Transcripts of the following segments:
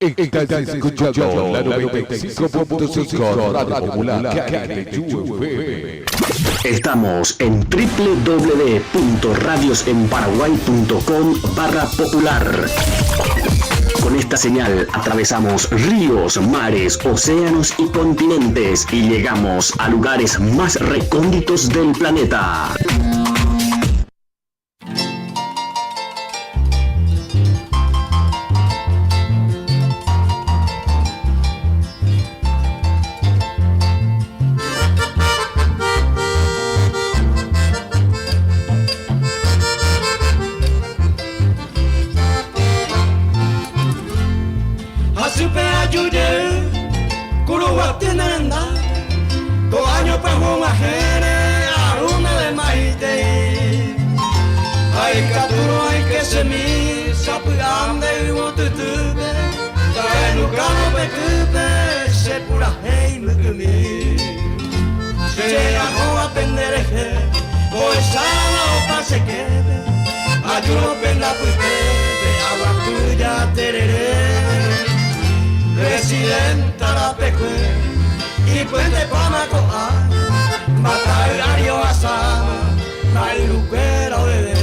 Estás escuchando la 95.5 Radio Popular KLUFM. Estamos en www.radiosenparaguay.com/popular. Con esta señal atravesamos ríos, mares, océanos y continentes y llegamos a lugares más recónditos del planeta. Presidenta la Pecue y Puente Pamacoa, Batalario Asama, Mailuquera Bebé.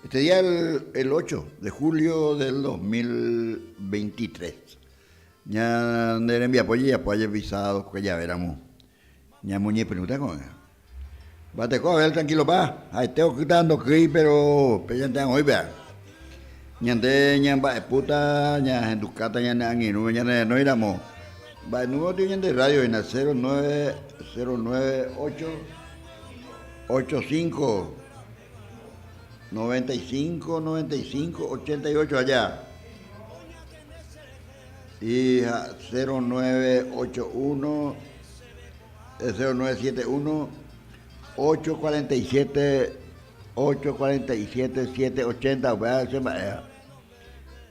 Este día el 8 de julio del 2023. Ya no envía ya pues visado que ya veramos. Ya muñe pregunta con él. Bate con él tranquilo pa. Ahí tengo quitando aquí pero ya tengo hoy vea. Ñande ñamba puta ña en tu cata ña nangi no iramos. Va número de radio en el 09098 85 95 88 allá y 0981 0971 847 780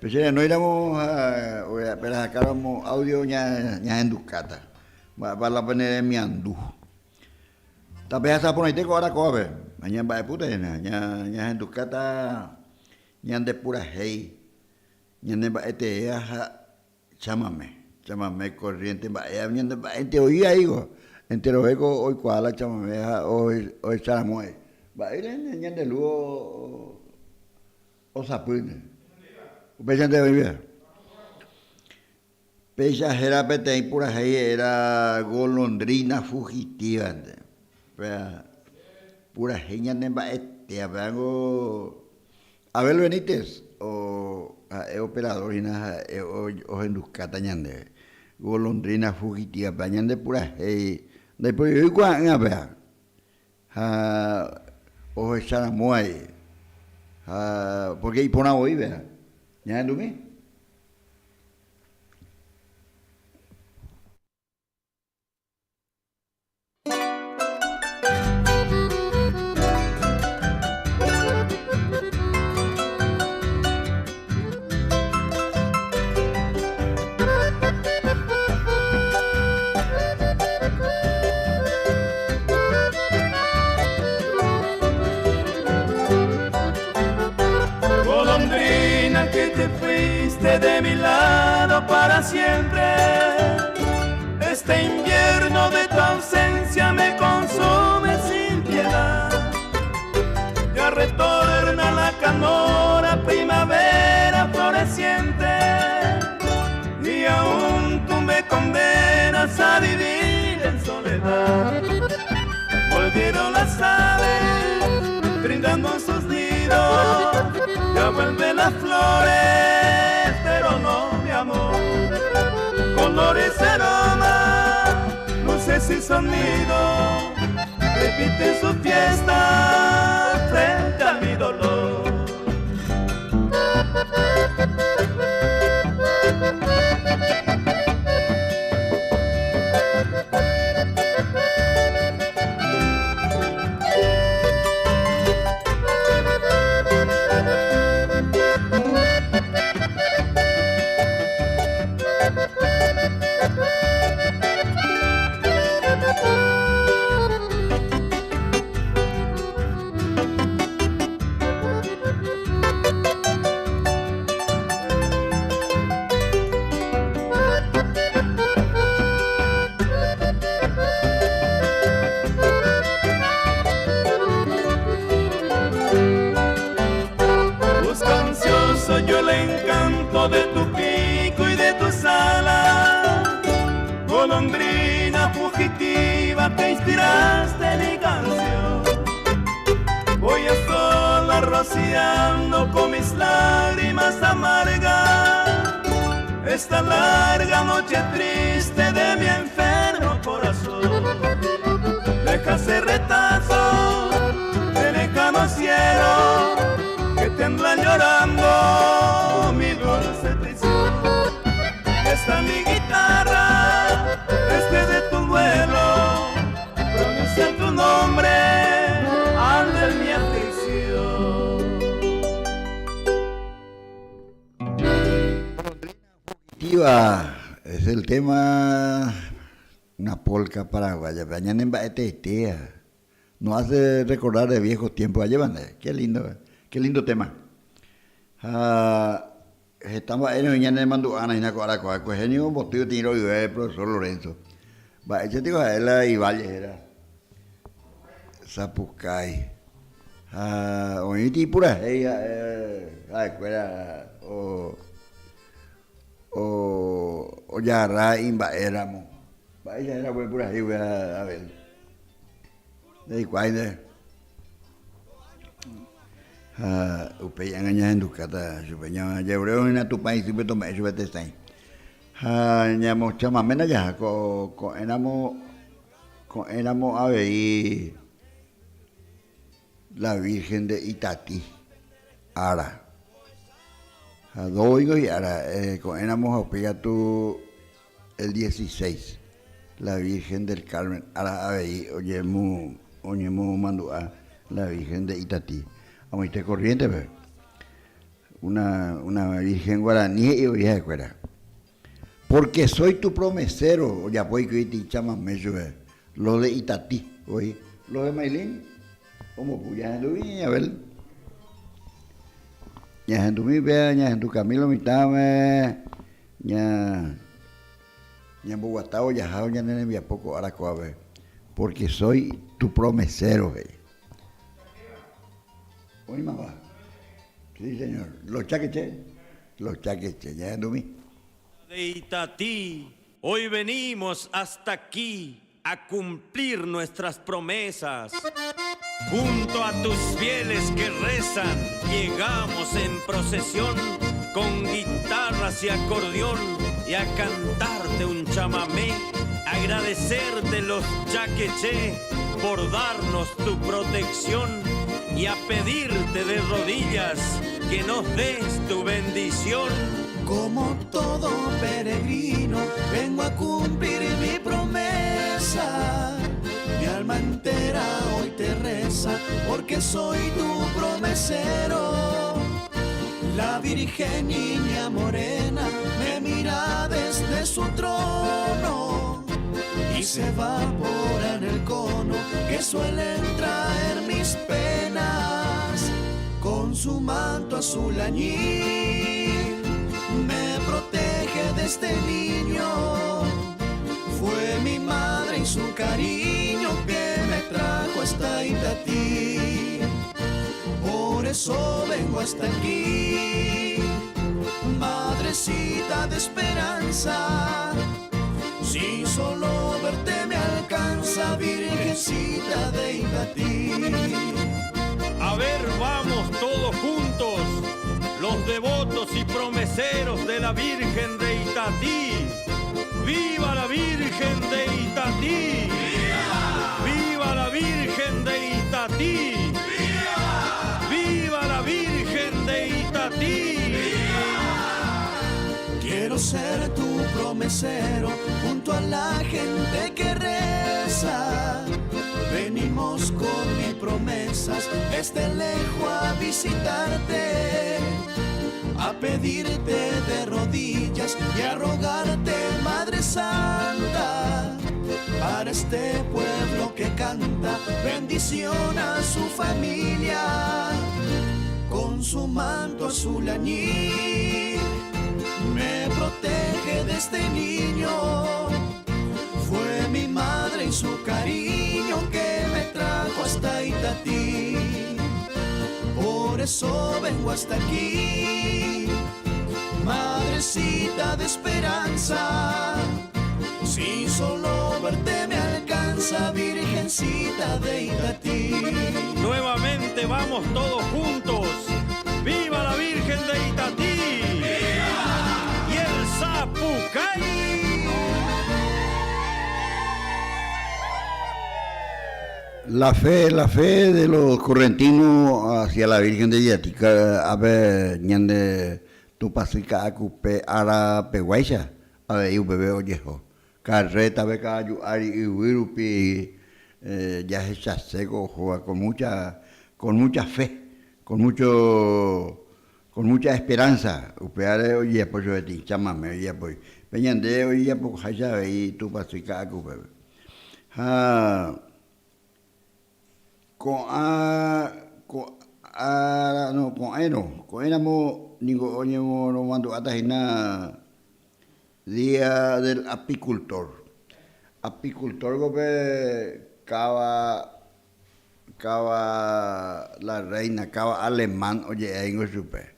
pues no íbamos pero sacábamos audio ya en Ducata para la poner en mi andú. Tapi asa pun itu orang kau apa? Hanya baik putih hanya hendak kata yang de pura hei, yang de baik itu ya chamame corriente baik, yang de baik itu iya ego, entero ego hoy kuala chamame hoy charamoy, baik ini yang de luo o sapun, upesan de bebé. Pesa era pete pura hei era golondrina fugitiva. Pura genia nemba este hablando Abel Benítez o operador y nada o en Ducata ñande golondrina fugitiva bañande pura después yo igual en abea o echar muay porque y pona hoy vea ya endumi. De mi lado para siempre. Este invierno de tu ausencia me consume sin piedad. Ya retorna la canora, primavera floreciente, y aún tú me condenas a vivir en soledad. Volvieron las aves brindando sus nidos, ya vuelven las flores, pero no mi amor. Colores, aroma, luces y sonidos repiten su fiesta frente a mi dolor. que inspiraste mi canción. Voy a sola rociando con mis lágrimas amargas esta larga noche triste de mi enfermo corazón. Deja ese retazo de lejano cielo que tembla llorando mi dulce traición. Esta mi guitarra, de tu duelo, pronuncia tu nombre al de mi aflicción. Es el tema, una polca paraguaya, mañana en Baetetea. Nos hace recordar de viejos tiempos. Allá van, qué lindo tema. Estamos en el de Manduana y Nacoaracoa, pues en un botillo tiro y el profesor Lorenzo. Va, ese tío era y Valle era. Zapucay. Oñiti pura, ella, escuela, o Yarra Imba éramos. Ella era muy pura, y voy a ver. De cuándo. Upeyan aña en Ducata, supeña, llevreo en tu país, y me tomé, yo vete está. Ñamo chamamena ya, con enamo a ver la Virgen de Itatí, Ara. Doigo y Ara, con enamo a pegar tu el 16, la Virgen del Carmen, Ara a ver, oñemu mandua, la Virgen de Itatí. Vamos a ir corriente, pero una virgen guaraní y vieja escuela. Porque soy tu promesero, ya puedo que te llamas medio, lo de Itatí, oye, lo de Mailín, como ya en tu viña, a ver. Ya en tu vea, ya en tu Camilo mitame, ya en Bogotá, ya en el vía poco, ahora a ver. Porque soy tu promesero, Oye, mamá. Sí, señor. Los chaqueches, ya en mí. De Itatí, hoy venimos hasta aquí a cumplir nuestras promesas. Junto a tus fieles que rezan, llegamos en procesión con guitarras y acordeón y a cantarte un chamamé, agradecerte los chaqueché por darnos tu protección y a pedirte de rodillas que nos des tu bendición. Como todo peregrino, vengo a cumplir mi promesa. Mi alma entera hoy te reza, porque soy tu promesero. La Virgen Niña Morena me mira desde su trono y se evapora en el cono que suelen traer mis penas. Con su manto azul añil me protege de este niño. Fue mi madre y su cariño que me trajo hasta Itatí. Por eso vengo hasta aquí, madrecita de esperanza. Si solo verte me alcanza, Virgencita de Itatí. A ver, vamos todos juntos, los devotos y promeseros de la Virgen de Itatí. ¡Viva la Virgen de Itatí! ¡Viva! ¡Viva la Virgen de Itatí! ¡Viva! ¡Viva la Virgen de Itatí! Quiero ser tu promesero junto a la gente que reza. Venimos con mis promesas desde lejos a visitarte, a pedirte de rodillas y a rogarte, Madre Santa, para este pueblo que canta bendición a su familia. Con su manto azul añil me protege de este niño. Fue mi madre y su cariño que me trajo hasta Itatí. Por eso vengo hasta aquí, madrecita de esperanza. Si Si solo verte me alcanza, Virgencita de Itatí. Nuevamente vamos todos juntos. ¡Viva la Virgen de Itatí! ¡Viva! Y el Zapucay. La fe de los correntinos hacia la Virgen de Yatica, a ver, ñande tu pasica acupe ara peguaisa, a ver, yo bebé oyejo, carreta beca ari y wirupi, ya es seco, con mucha fe, con mucha esperanza, upeare oye, pues yo te chamame, oye, pues, peñande oye, pues, haya y tu pasica acupe. Con éramos nigo oñemo no mando atajina día del apicultor. Apicultor gobe cava la reina, cava alemán, oye, en supe.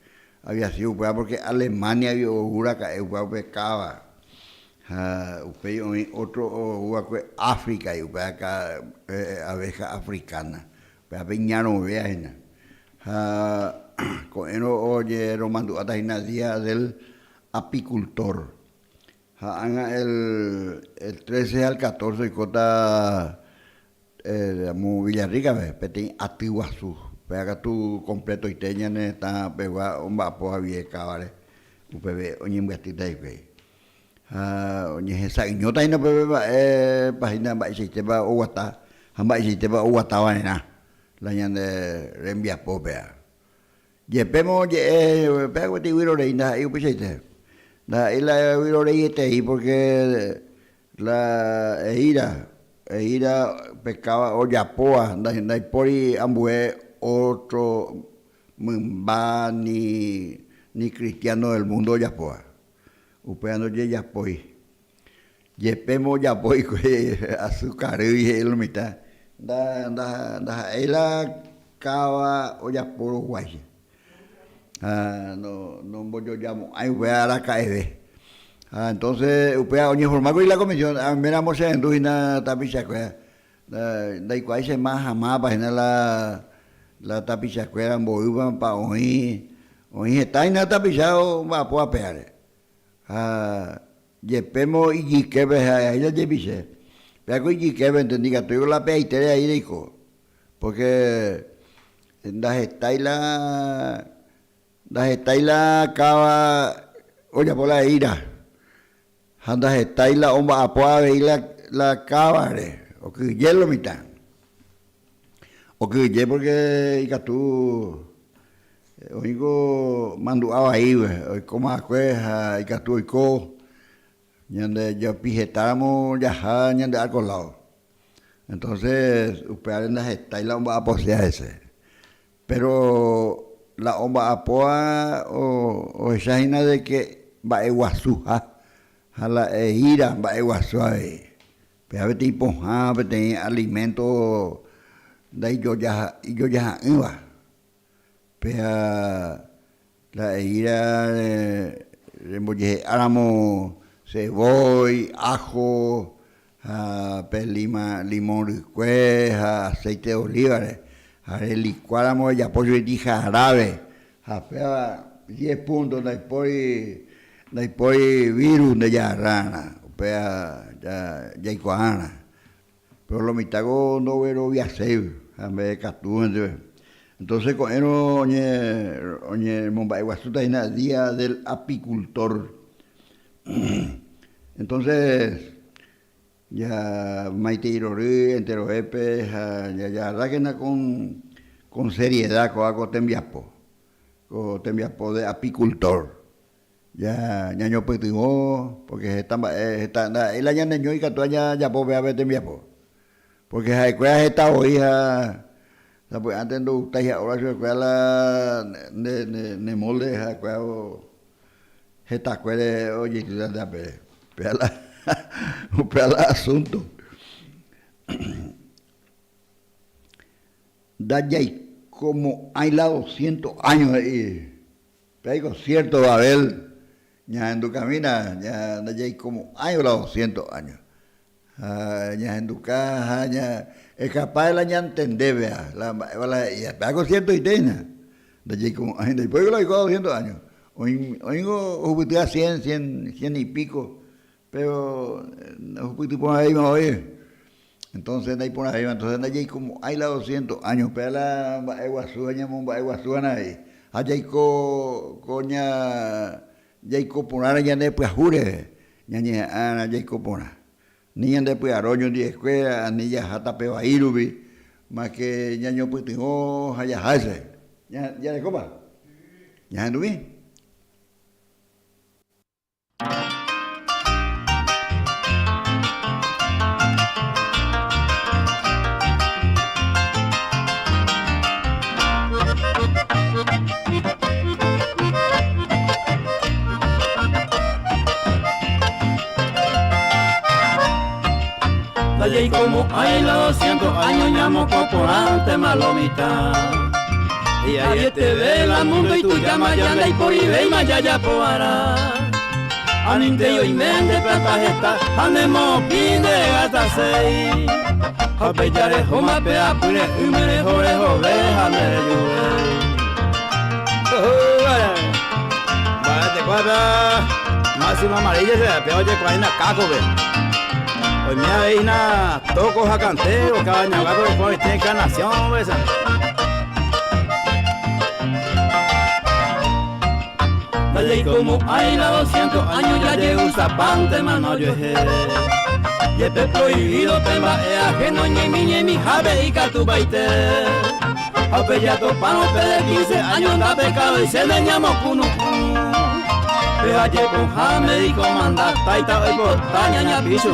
Había sido porque Alemania había huraca, cava. Otro África y acá abeja africana. Peñano viajena. Con eso oye romando atajina día del apicultor. El 13 al 14 cota Villarrica ve, petín Atiguazú. Pega tu completo y teña está pegua un vapo había cabale. Upebe oñe gastita y pe. Oñe esa iñota y no pebe página va y se te va o guata. Hamba y se te va o guata na. La ñande rembia popea. Yepemo ye pego ti wiro reina y upese. La wiro reite y porque la eira pescaba oyapoa, da pori ambue otro mumba ni cristiano del mundo yapoa. Upeando ye yapoi. Yepemo yapoi azúcar y el mitad. Da ela cava oyaporo guay. No voy yo llamo. Ay, voy a la cae. Entonces, upea oñe formaco y la comisión, miramos en Duina tapichacuera. Da igual se más jamás para la tapichacuera en Boiva para hoy está en la tapichado va a pear. Yepemo y que ve a ella de pero y que entendí que tú la peitera ahí dijo. Porque das está la cava oye por la ira. Andas está y la omba apoa ve la cabare o que hielo mitad o que ye porque y tú oigo manduaba ahí ve como acueja y que tú y co ñande ya pijetamos ya ñande al colado entonces upear en la está y la omba aposea ese pero la omba apoa o esa hina de que va eguasuja a la ira va eguasuave pero a veces tipo tenía alimento de yo ya iba pero la ira rembolle áramo cebolla ajo limón ricueja aceite de oliva licuáramos ya pollo y jarabe a 10 puntos después virus de ya rana ya iguana pero lo mitago no vero viaseu a ver catú entonces con eso oñe Mumbai Guasuta en el día del apicultor entonces ya Maite Irori entero epe ya ragena con seriedad con tembiapo de apicultor ya ñaño petimo porque está el año ñaño y que tú ya puedo ver tembiapo porque hay cosas esta hija pues antes no usted ahora se cuela de molde ha cuelo esta cuela oye da pela asunto da ya como hay la 200 años ahí pero cierto va a haber ya en tu camina ya hay como hay la 200 años ya en tu caja, ya es capaz de la ya entender, vea, ya hago cierto y tena, de allí como, después que lo digo 200 años, hoy juguetea 100 y pico, pero juguetea por ahí, oye, entonces de ahí por ahí, entonces de allí como hay la 200 años, pero la Eguazú, ahí, allá coña, ya coponara ya después jure, ya copona. Ni en después arroyo de escuela, ni ya hasta peba irubi, más que ya yo pues tengo allá hace. Ya de copa. Ya anduve. Y como hay los 200 años llamo corporante malomita y ahí te ve el mundo y tú llamas ya y por ibey ya poara aninte yo y mende plata gesta andemos pinde hasta 6 apellare homa pe apure umere jore jove ande vaya te cuadra máxima amarilla se pe oye cuaina caco ve. Hoy me aveina toco jacanteo, cabañagato de joven tiene encarnación, besa. Dale como hay la 200 años ya llegó un zapante, mano yo y este prohibido tema es ajeno, mi jave y catubaite. Apellato pano de 15 años da pecado y se le llamo cunu. Pero ayer con jame y comanda, taita hoy botaña ña piso.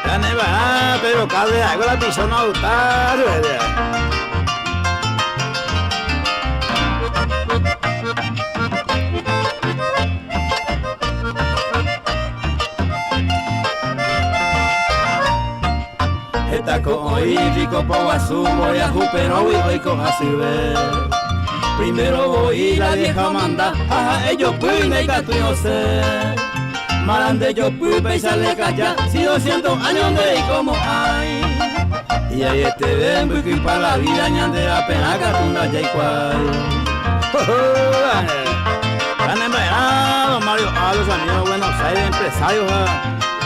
Ya ne va, pero cabe algo la piso no gustar. Está con hoy rico po azul, voy a pero hoy con así ver. Primero voy la vieja manda, ajá, ellos pueden y gato yo sé. Marande yo pude y sale calla, si 200 años de como hay. Y ahí este ven, porque para la vida ñande apenas catunda ya y cual. Están envenenados, Mario, a los amigos de Buenos Aires, empresarios,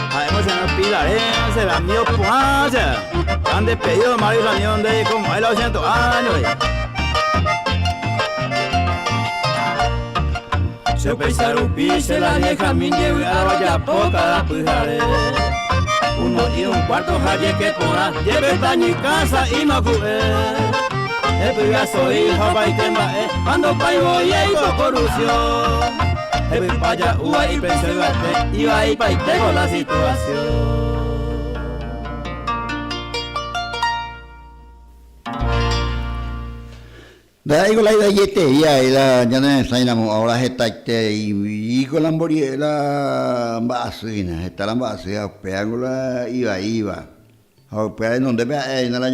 sabemos en el Pilarense, se van míos pujadas. Han despedido Mario Sanión de como hay los 200 años. Se pensaron pise la vieja mi llevo y ahora ya poca la pujare. Uno y un cuarto jaye que pona, lleve daño y casa y no cué. El pigazo hijo pa' y temba, cuando pa' y voy y corrupción. El paya uva y pensé garte, iba ahí pa' y tengo la situación. Da iko la yete ya ne sainamo ahora está y con la mboriela mbasina está la mbasina peangola iba au pe donde be na la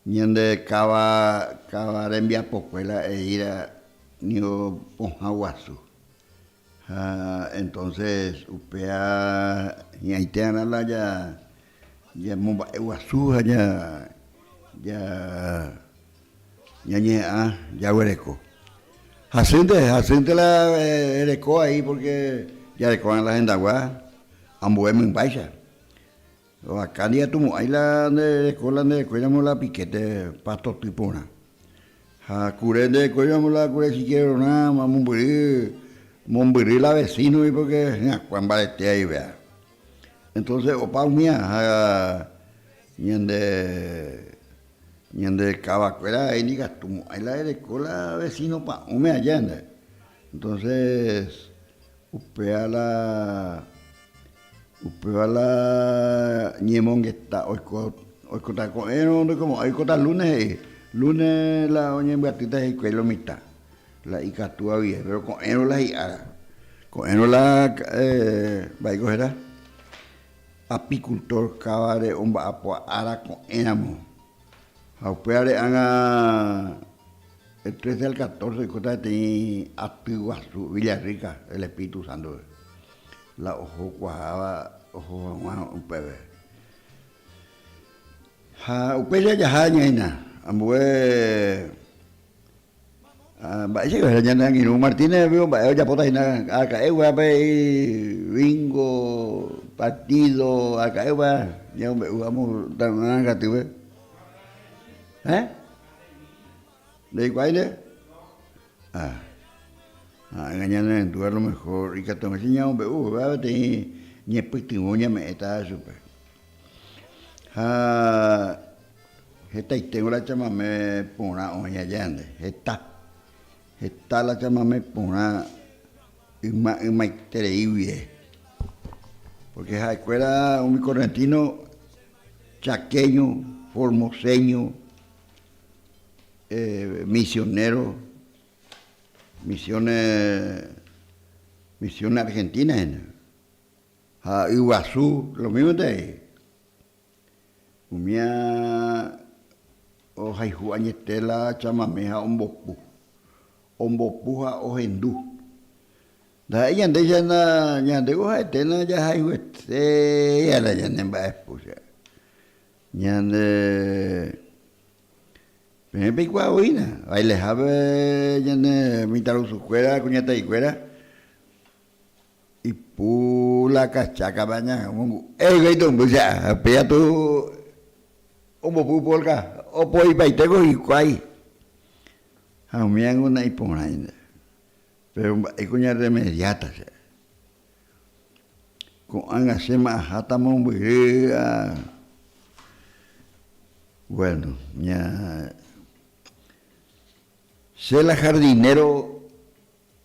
nyande kawa rembia pocuela ira nio ponjaguasu entonces upea ñaiteana la ya momba eguasu ya ya huereco. Hacente la ereco ahí porque ya recojan la gente agua, ambuemos en baixa. Acá día tumo, ahí la de cuidamos la piquete, pasto tipona. Cure de cuidamos la cure si quiero nada, mombirí la vecino y porque, cuando va este ahí, vea. Entonces, opa mía, ñande cabacuera ahí ni gastumo ahí la de cola vecino pa ume allá entonces upea la ñemón que está hoy está con como hoy está lunes la oña batita y cuelo mitad la icatúa bien pero con la hiara con la va a coger apicultor cabare umba apo ara con enamo Aupeare el 13 al 14 de Cota de Atiguazú, Villarrica, el Espíritu Santo. la ojo cuajaba, ojo más un pebe. Ha, upaya ya hañaina, ambue. Mbak sih hanya nang Inu Martínez veo mbak ya pota ina akaewa pe bingo partido akaewa ya mbak kamu tangan katu be. Dari cuál es? Engañando en tu a lo mejor y que te enseñamos be va te ni testimonio me está super. Esta tengo la chama me pona oña yande. Esta la chama me pona uma increíble. Porque esa escuela un correntino chaqueño, formoseño, misionero, misiones argentinas, Iguazú, lo mismo de ahí. Umia ojai juañetela chamameja ombopuja ojendu. Da ella de ya na ya de hoja tena ya hay huete ya la ya nemba esposa. Ya de me picua oína, ahí le habe ya ne mitad su cuera cuñata y cuera. Y pula cachaca baña, gaito mbuja, pea tu ombopu polka, opo y baitego y cuai. A mí hago una hipona. Pero hay coña remediata. Con angasema hata momburia. Bueno, ya. Se la jardinero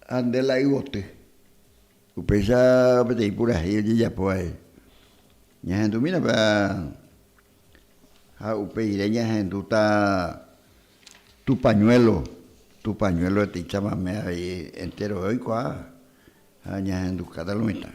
ande la ibote. Upesa pete pura y ya pues. Ya tú mira pa. A upeireña gente tu pañuelo de tichama me ahí entero hoy cuá aña en tu cataluña.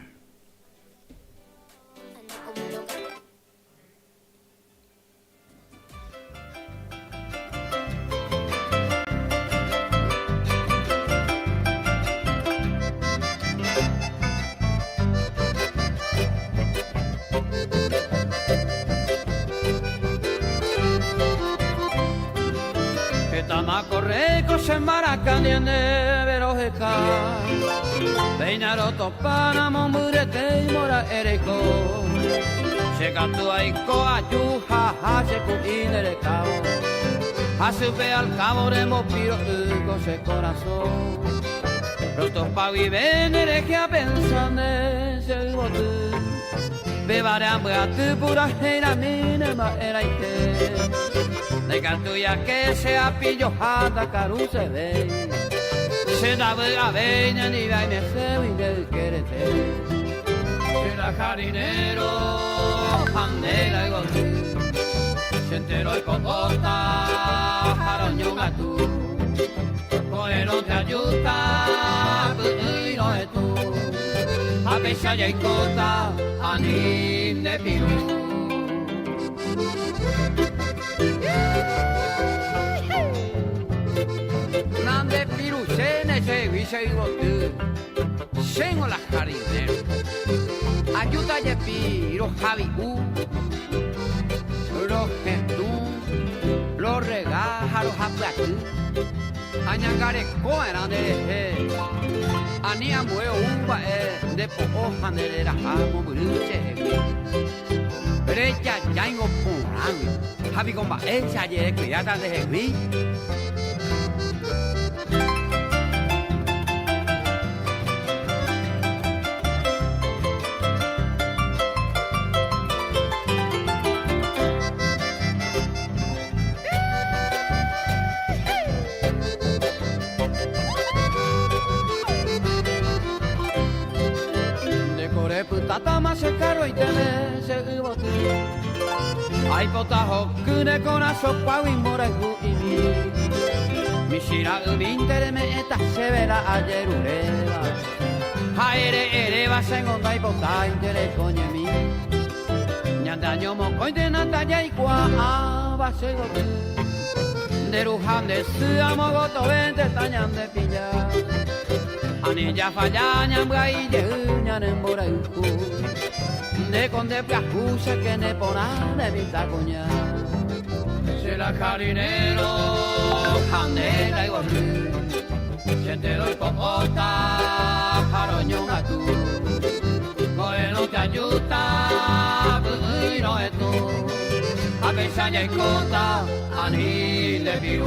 Correco se maracaniene verojeca Peinaro topana momurete y mora ereco Se cantó ahí coayu jaja se cuinere cabo A su pe al cabo de mopiro con se corazón Rotos pa viven eregia pensando se botu Bebare hambre a tu pura heira mine ma era ite De cantuya que se apillo jata caru se ve Se da a veña ni va y me se y del querete Se la jardinero andela y gotú Se enteró y cocota jaroño gatú Coero te ayuda y no es tú A pesar ya y cota anim de pirú Nande pirucene se vise y botu Sengo la jardinero Ayuda ye piro javi Los gentú Los regaja los aplacu Añangare coeran de he Ania mueo uva de po de la jamo bruche Brecha yango porang Javi comba echa ye criada de hevi Tatama se caro y tele se bote Ay potajo kune conazo pau y moreju y mi shira ubintere me eta se verá ayer ureva Haere va se ngonga y pota intere coñe mi Ñandaño moco y de nantalla y cua va se bote De rujan de su amogoto vente tañan de pillar Anilla fallaña mbrai yeña nemboraiku de conde piacucha que ne ponane vitacoña se la carinero canela y guardi siente doy popota caroñona tú no te ayuda no es tú a pesar y cota ani le piu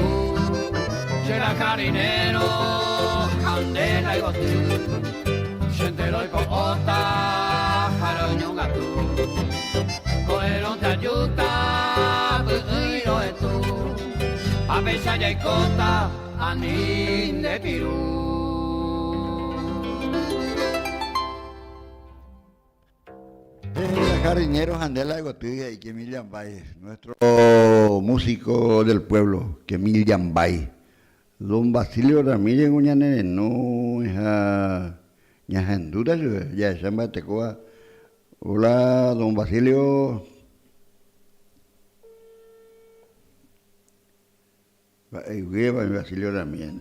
se la carinero candela y botín siente doy popota caroñona tú no te ayuda no es tú a pesar y cota ani le piu. Jardinero Jandela de Gotuya y Kemil Yambay, nuestro músico del pueblo, Kemil Yambay. Don Basilio Ramírez Uñanene no es a Ñajanduta, ya se llama Tecoa. Hola, don Basilio. Basilio Ramírez.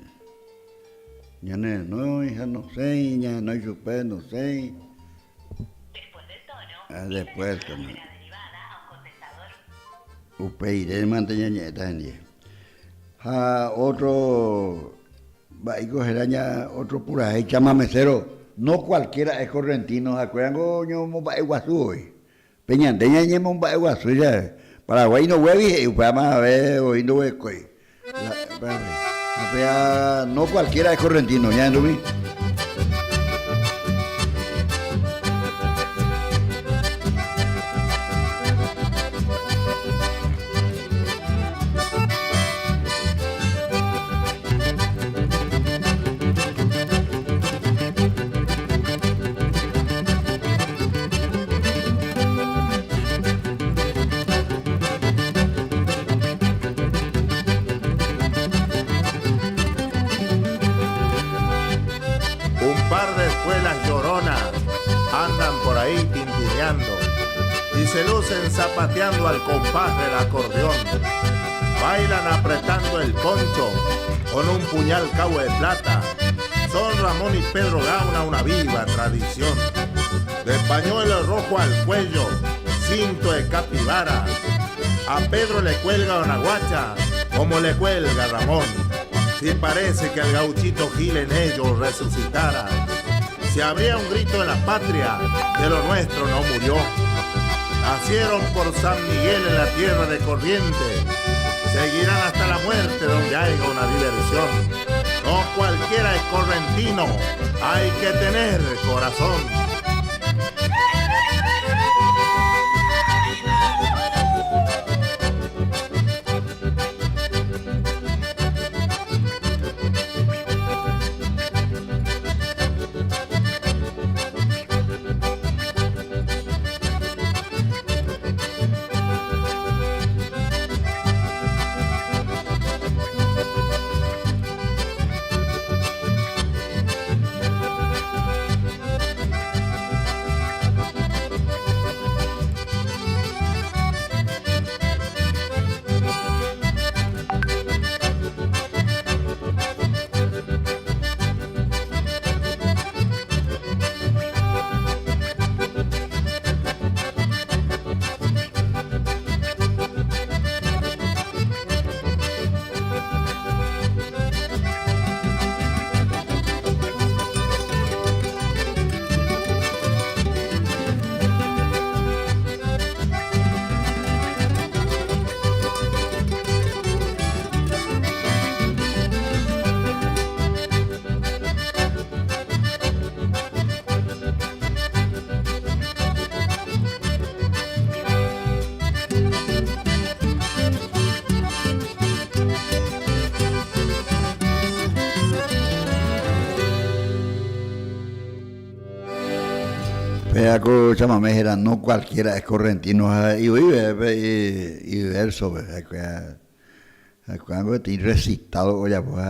Ñanene no, hija, no sé, ña no hay super, no sé. Después del tono. Upeiré manteñañeta en día. Otro, va y coger otro pura chamamecero. No cualquiera es correntino. ¿Acuerdan coño va iguazú hoy? Peñanteña ñemo va iguazú ya. Paraguay no huevi y vamos a ver hoy no huecoy. No cualquiera es correntino, ya no vi. Y se lucen zapateando al compás del acordeón. Bailan apretando el poncho con un puñal cabo de plata. Son Ramón y Pedro Gauna, una viva tradición. De pañuelo rojo al cuello, cinto de capibara. A Pedro le cuelga una guacha como le cuelga Ramón. Si parece que el gauchito Gil en ellos resucitara. Si habría un grito en la patria, de lo nuestro no murió. Nacieron por San Miguel en la tierra de Corrientes. Seguirán hasta la muerte donde haya una diversión. No cualquiera es correntino, hay que tener corazón. Peaco chamamejera, no cualquiera es correntino y vive y verso, cuando estoy recitado, oye, pues,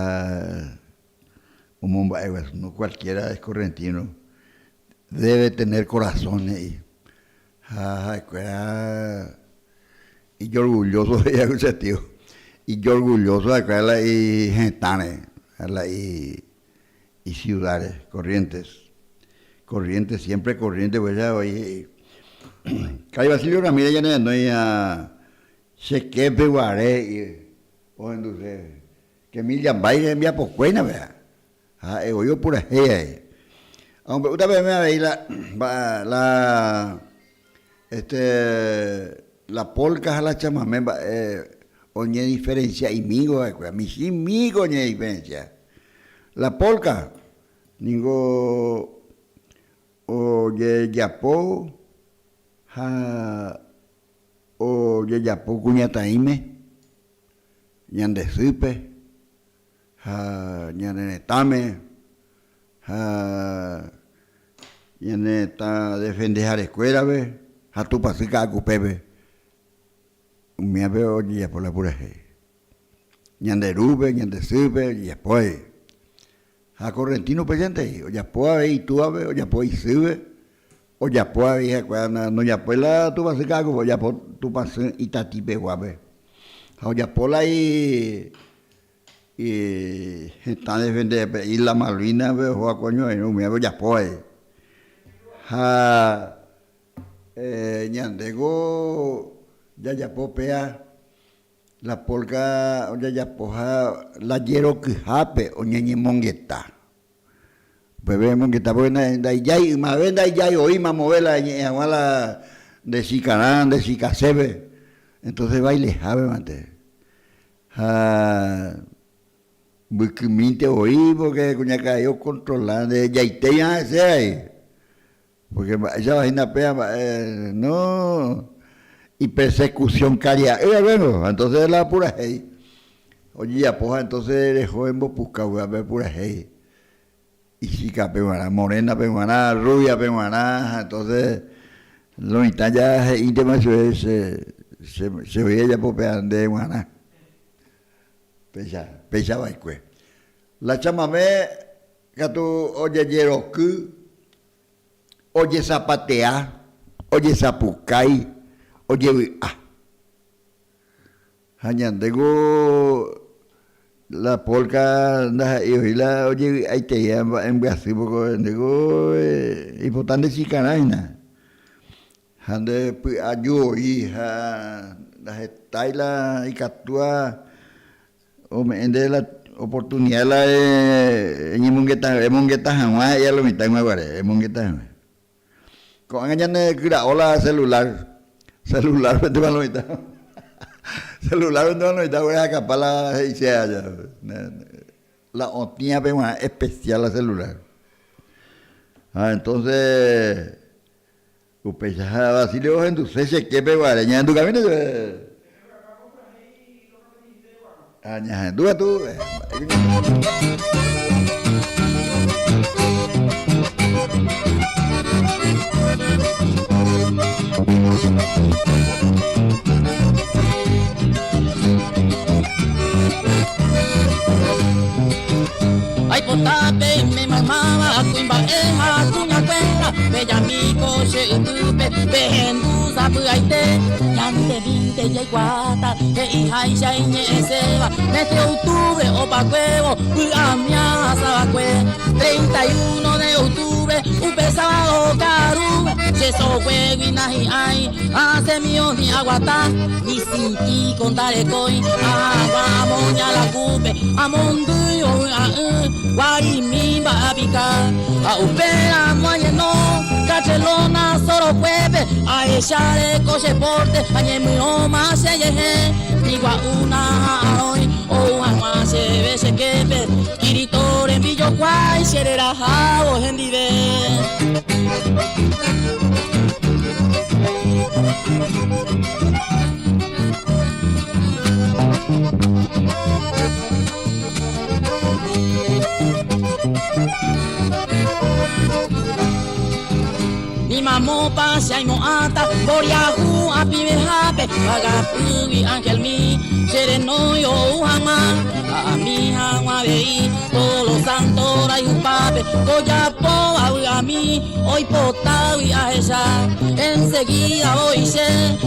no cualquiera es correntino, debe tener corazones y yo orgulloso de ese tío, y yo orgulloso de aquella y gentane, y ciudades, Corrientes. Corrientes, siempre Corrientes, pues ya hoy. Calle Basilio Ramírez ya no hay a Chequepe, Guaré, y o entonces, que mil llambay envía por cuena, vea. Ah, yo pura gea. Aunque una vez me va a ver la polca a la chamamé, oñe diferencia y migo, mi sí migo oñe diferencia. La polca, ningo, oye yapó, oye yapó cuñataime, ñande supe, ñande netame, ñande ta defender a la escuela, ve, a tu pasica a cupebe. Me veo oye yapó la pura je. Ñande rube, ñande supe, y después. A Correntino presente, o ya puedo ir tú a ver, o ya puedo ir sube, o ya puedo ir no ya puedo la tu vas a cago, o ya puedo tu pasar y tatipe guabe. O ya puedo y están defendiendo Isla Malvina, veo a coño, no me hago ya puedo. Ñandego, ya puedo pear. La polca, oye, ya poja, la hiero que jape, o ñeñe mongueta. Pues ve mongueta, porque da yay, más ven da yay, oí, más movela, la de Sicarán, de Sicasebe. Entonces baile jabe, mate. Muy que minte oí, porque cuña cayó controlando, de yaite ya ese ahí. Porque esa vaina pea, no. Y persecución caria. Bueno, entonces la pura hey. Oye, ya poja, entonces dejó en Bopusca, voy a ver pura hey. Y chica peruana, morena peruana, rubia peruana, entonces lo mitad ya íntimo se veía ya popeando de guaná. Pecha baicue. La chamamé, que tú oye yeroku, oye zapatea, oye zapucay. Oye, Hañandego la polca, y la oye, ahí te llama en Brasil, porque nego, importante si canaina. Hande, ayudo, hija, la estaila y captura, o me ende la oportunidad, la en mongueta jamás, ya lo mitad en Maguare, en mongueta jamás. Con añade, hola celular. Celular, vente para la mitad. Celular, vente para la mitad, voy a escapar la isea ya. La ontia peruana especial la celular. Entonces, upecha Basilio entonces se que peguareña en tu camino. Aña, tú. Ay, potape, me mamaba, cuimba, cuña, cuera, bella mico, se utupe, behendu, sapu, aite, yante, vinte, yaiguata, que hija y shaine, seba, mete octubre, opa, cuevo, amia, sabacue, 31 de octubre, upe, sábado, caru, se so, juego, y nahi, ay, hace mío, ni aguata, ni sinti, contare, coi, vamos, ya la cupe, amondu, Guarimí va a picar, a upera no, cachelona solo puede, a echar el coche porte, a ñemio más se llegue, digo una hoy, o a más se ve se quepe, kiritor en villo guay, será jabo en viver. Mi mamá pasa y moata, boriahu api mehape, pagapugi ángel mi, sereno yo jamás, a mi jamás veí, todos los santos hay un pape, coyapo a mí, hoy potado y a ella. Enseguida voy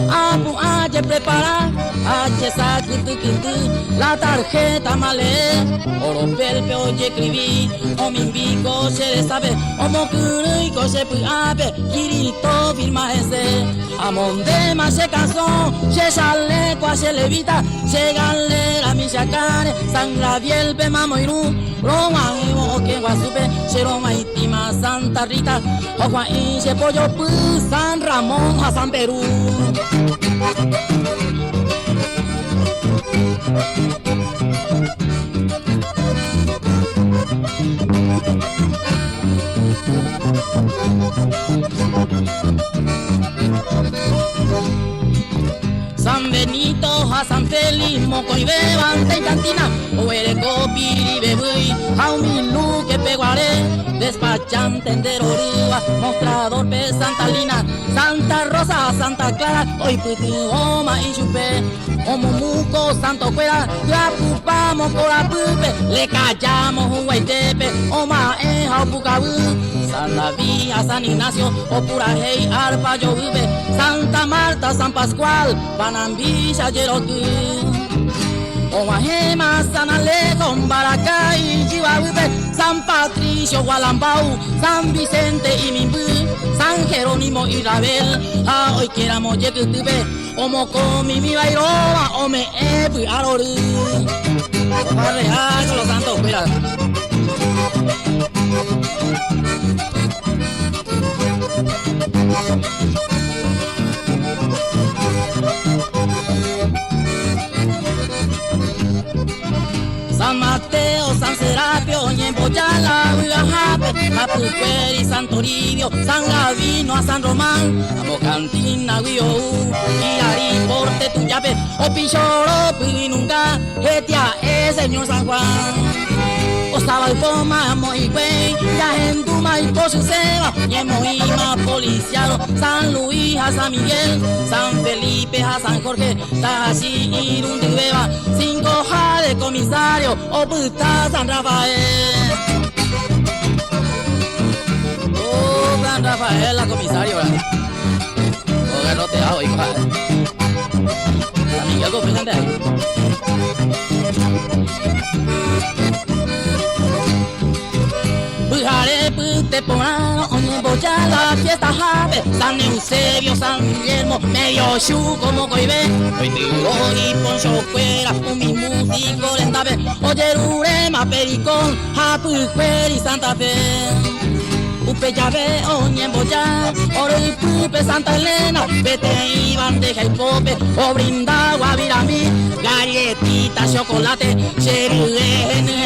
a H preparar, H sacutucutu, la tarjeta malé. Oro pelpe oye escribí, o mi pico se le sabe, o mocuro y coche puape, kirito firma ese. Amonde más se cansó, se sale se levita, se galera mi chacane, sangra viel pe mamoiru, Roma y que guasupe, se Roma y tima Santa Rita, o Juan y se pollo pu, San Ramón a San Perú. San Benito a San Félix, moco y bebante y cantina, o erecopiri bebui, a un milu que peguaré, despachante en derorúa, mostrador pe Santa Lina, Santa Rosa, Santa Clara, hoy puti oma y chupé, o mumuco, Santo Cuera, la pupamos con la pupe, le callamos un guaytepe, oma o pucabú, San David a San Ignacio, o pura hey, arpa yo vive, Santa Marta, San Pascual, Panambilla, Yerotu, o Majema, San Alejo, Baracay, Chihuahua, San Patricio, Gualambau, San Vicente y Mimbú, San Jerónimo y Rabel, a hoy queramos Yetutube, o Mocomi, mi Bairoba, o me epi, Aroru, o Barreal con los santos, espera. San Mateo, San Serapio, Ñemboyala, Huigajape, Mapucueri, San Toribio, San Gavino, a San Román, a Mocantina, Huiou, Irari, Porte, Tuyape, o Pichoro, Puinunga, Etia, Señor San Juan. Ostaba el poma, muy güey, ya en Duma y Poseseba, y en Moima, Policiado, San Luis, a San Miguel, San Felipe, a San Jorge, Tajashi, Irundibeba, 5 de comisario, o puta San Rafael. Oh, San Rafael, la comisario, ¿verdad? Oh, garroteado, hijo, San Miguel, ¿cómo de ahí? Bujare, pute, ponano, oñeboya, la fiesta jabe, San Eusebio, San Guillermo, medio chu como coibe, hoy tirón y poncho fuera, un mi músico lentabe, oye Rurema, Pericón, Japujueri, Santa Fe. Upe llave, oñemboya, oro y pupe, Santa Elena, vete y bandeja y pope, o brinda guavirami, galletita, chocolate, cherry,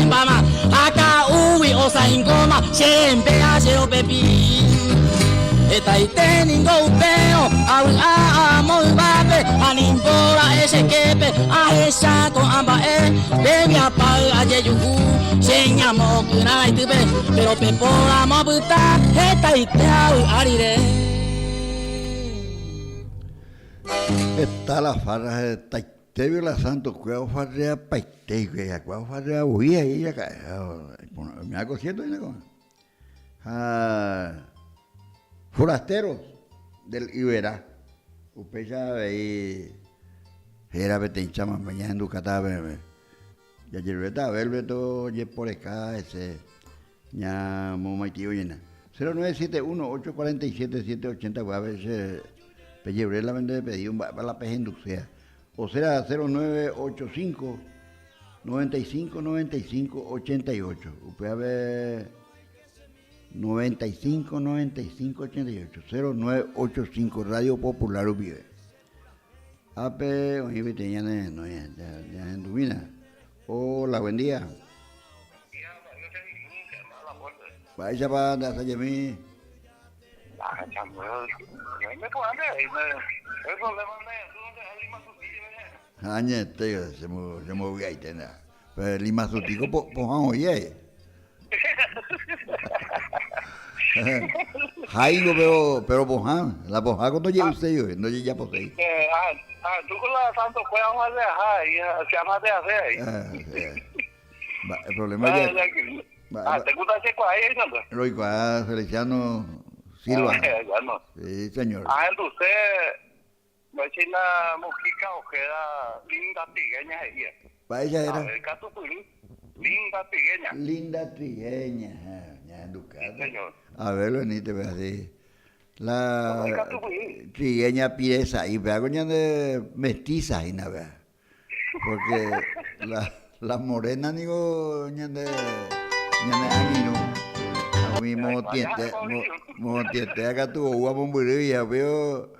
en bama, acá uy, osa ingoma, siempre hace pepi. Eta y teningo upeo, a muy babe, a nimbora ese quepe, a esa con amba baby apaga yeyuku, señamo que una y tuve, pero pepora mabuta, eta y teau arire. Está la farra de Taitevio la Santo, cuidado farrea paite, cuidado farrea huía y ya cae. Me hago cierto y no. Forasteros del Iberá. Usted ya veí, era betenchama, mañana en Ducatá, ya lleveta, velveto, ye por acá, ese, ya momaitio llena. 0971-847-780, voy a ver si Pellebré la vende de pedir para la peje inducea. O será 0985-95-95-88. Usted a ver 95-95-88. 0985 Radio Popular Ubive. Ape, oye, ya en Dubina. Hola, buen día. Vaya para Sayemí. Añe, se movía y tenía. Pero Lima Sutico, pues, oye. Jairo, pero Boján, la Boján cuando llega usted, yo, no llega por ahí. Tú con la Santo puedes más de ajá, y se llama de hacer. El problema es ¿te gusta ese cuadro ahí, no? Roicoa Feliciano Silva. Ya no. Sí, señor. Entonces, me eché una mojica ojeda linda tigueña ahí. Ella A era ver, Cato Turín, linda tigueña. linda trigueña, ya en Sí, Ducata. señor. A ver, ni te veas así. No, La Cato Turín. trigueña pieza y vea coña de mestiza y nada, vea. Porque la morena digo ña de añino. A mí mo tiete acá tu agua bombería veo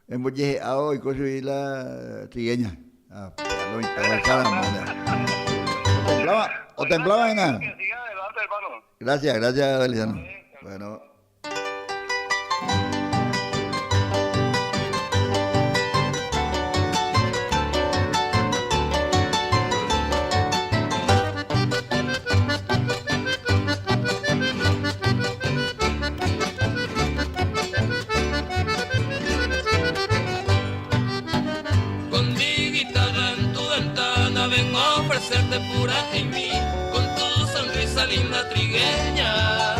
en bollejeado y cosas y la trigueña. Lo interesaba. ¿O temblaba en nada? Que siga adelante, hermano. Gracias, Feliciano. Bueno. Con mi guitarra en tu ventana vengo a ofrecerte pura en mí, con tu sonrisa linda trigueña.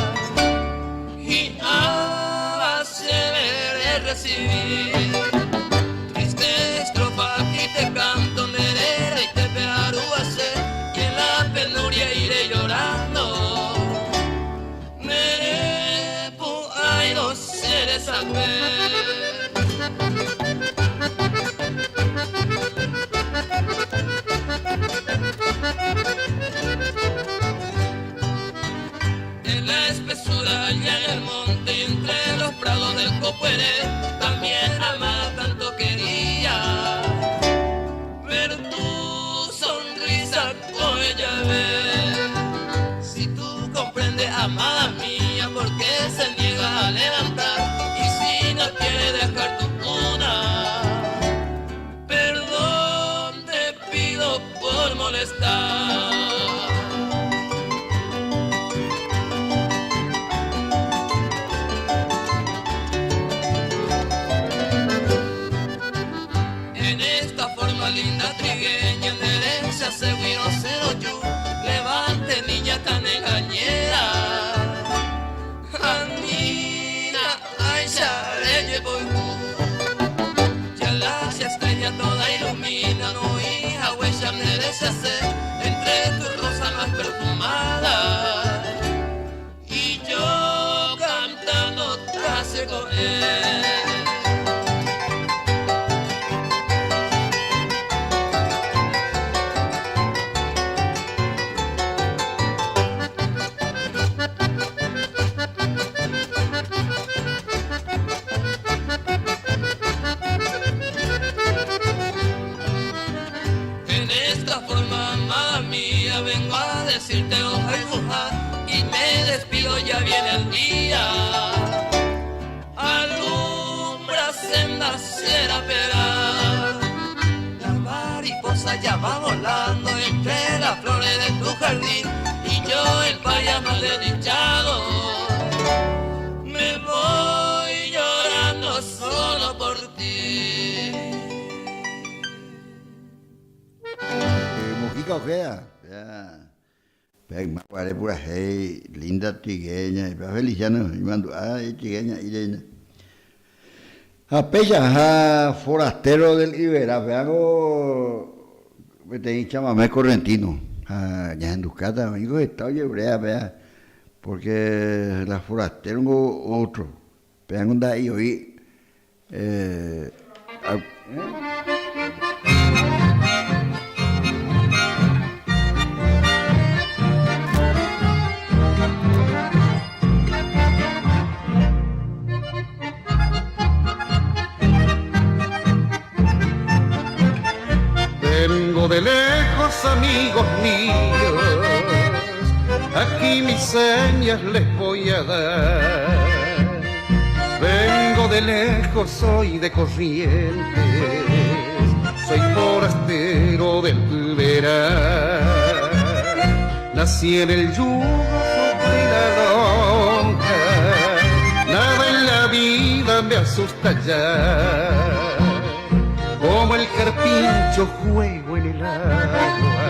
Y a de recibir triste estrofa y te canto nerera y te pearuase y en la penuria iré llorando. Nerepu, ay, no seres saber. En la espesura y en el monte y entre los prados del Copuere también amada tanto quería ver tu sonrisa con ella ver. Si tú comprendes, amada mía, por qué se niega a levantar y si no quiere dejar tu cuna, perdón te pido por molestar. Linda trigueña, en herencia seguro cero yo, levante niña tan engañera. Anina, ay, charelle voy ya la estrella toda ilumina, no hija, huella en herencia se, entre tus rosas más perfumadas, y yo cantando casi con él. Vengo a decirte ay mujer y me despido, ya viene el día. Alumbra senda será la mariposa ya va volando entre las flores de tu jardín y yo el payama desdichado me voy llorando solo por ti. Mojica Ojeda. Ya. Me parece pura hey, linda trigueña, y Feliciano, y mando, ay, trigueña, Irene. A Pecha, a forastero del Iberá, veago, me tenía chamamé correntino, ya en Ducata, amigo, está hebrea, vea, porque la forastero otro, vean un ahí hoy, Vengo de lejos, amigos míos, aquí mis señas les voy a dar. Vengo de lejos, soy de Corrientes, soy forastero del Verá. Nací en el yugo, soy la lonja, nada en la vida me asusta ya. Como el carpincho juego en el agua,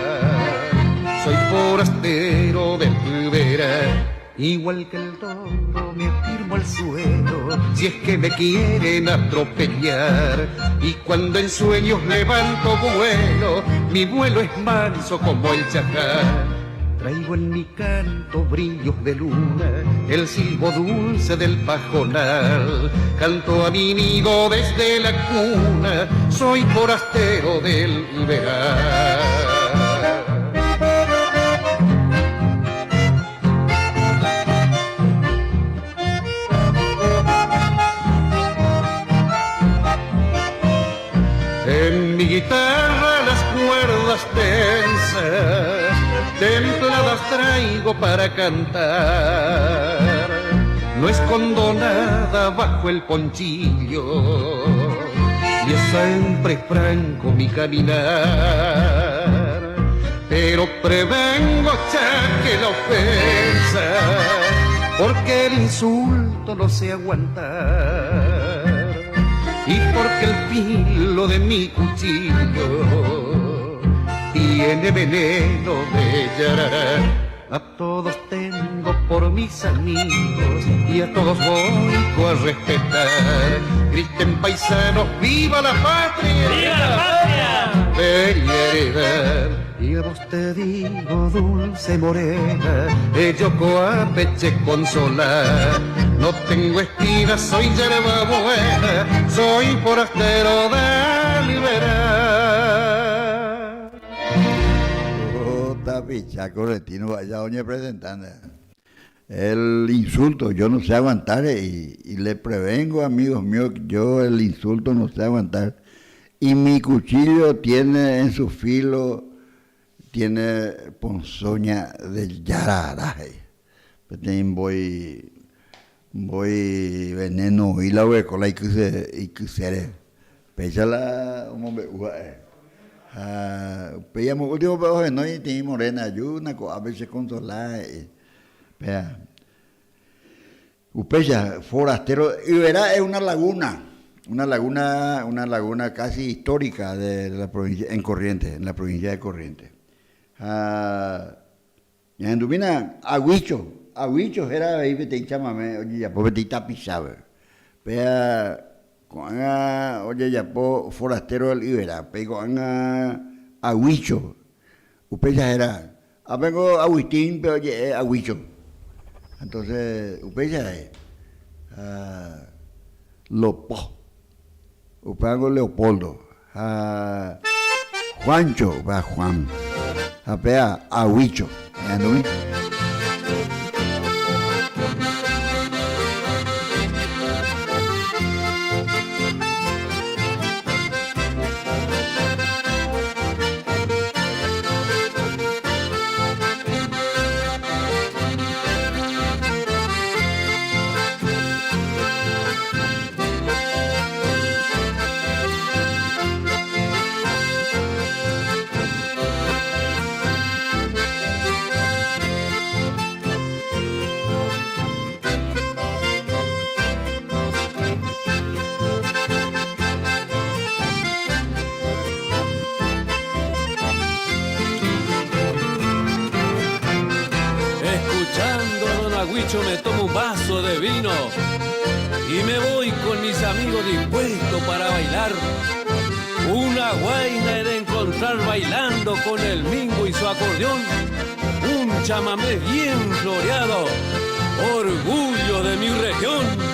soy forastero del Verá. igual que el toro me afirmo al suelo, si es que me quieren atropellar. Y cuando en sueños levanto vuelo, mi vuelo es manso como el chacal. Traigo en mi canto brillos de luna, el silbo dulce del pajonal. Canto a mi nido desde la cuna, soy forastero del Iberal. En mi guitarra las cuerdas tensas, templadas traigo para cantar. No escondo nada bajo el ponchillo y es siempre franco mi caminar. Pero prevengo ya que la ofensa, porque el insulto no sé aguantar. Y porque el filo de mi cuchillo tiene veneno de yarará. A todos tengo por mis amigos y a todos voy a respetar. Griten paisanos, ¡viva la patria! ¡Viva la patria! Heredad. Y a vos te digo, dulce morena, Yoko Apeche consolar. No tengo espinas, soy yerba buena, soy forastero de liberar. Picha, corretino, vaya doña presentando. El insulto, yo no sé aguantar y le prevengo, amigos míos, yo el insulto no sé aguantar. Y mi cuchillo tiene en su filo, tiene ponzoña de yararaje. Voy veneno y la huecola y que se péchala un hombre. Pedíamos último pedo no y tiene morena ayuna a veces consolar vea Upeya forastero y verá es una laguna casi histórica de la provincia en Corrientes, en la provincia de Corrientes. Ya endumina Aguicho era ahí te chamame oye ya pues te tapizaba vea oye ya po forastero del Ibera, pego a Huicho, Upeya era, vengo a Huitín, pero oye a Huicho. Entonces, Upeya es Lopo, Upango Leopoldo, Juancho, va Juan, a Huicho, ¿no? Me tomo un vaso de vino y me voy con mis amigos dispuestos para bailar. Una guaina he de encontrar bailando con el mingo y su acordeón. Un chamamé bien floreado, orgullo de mi región.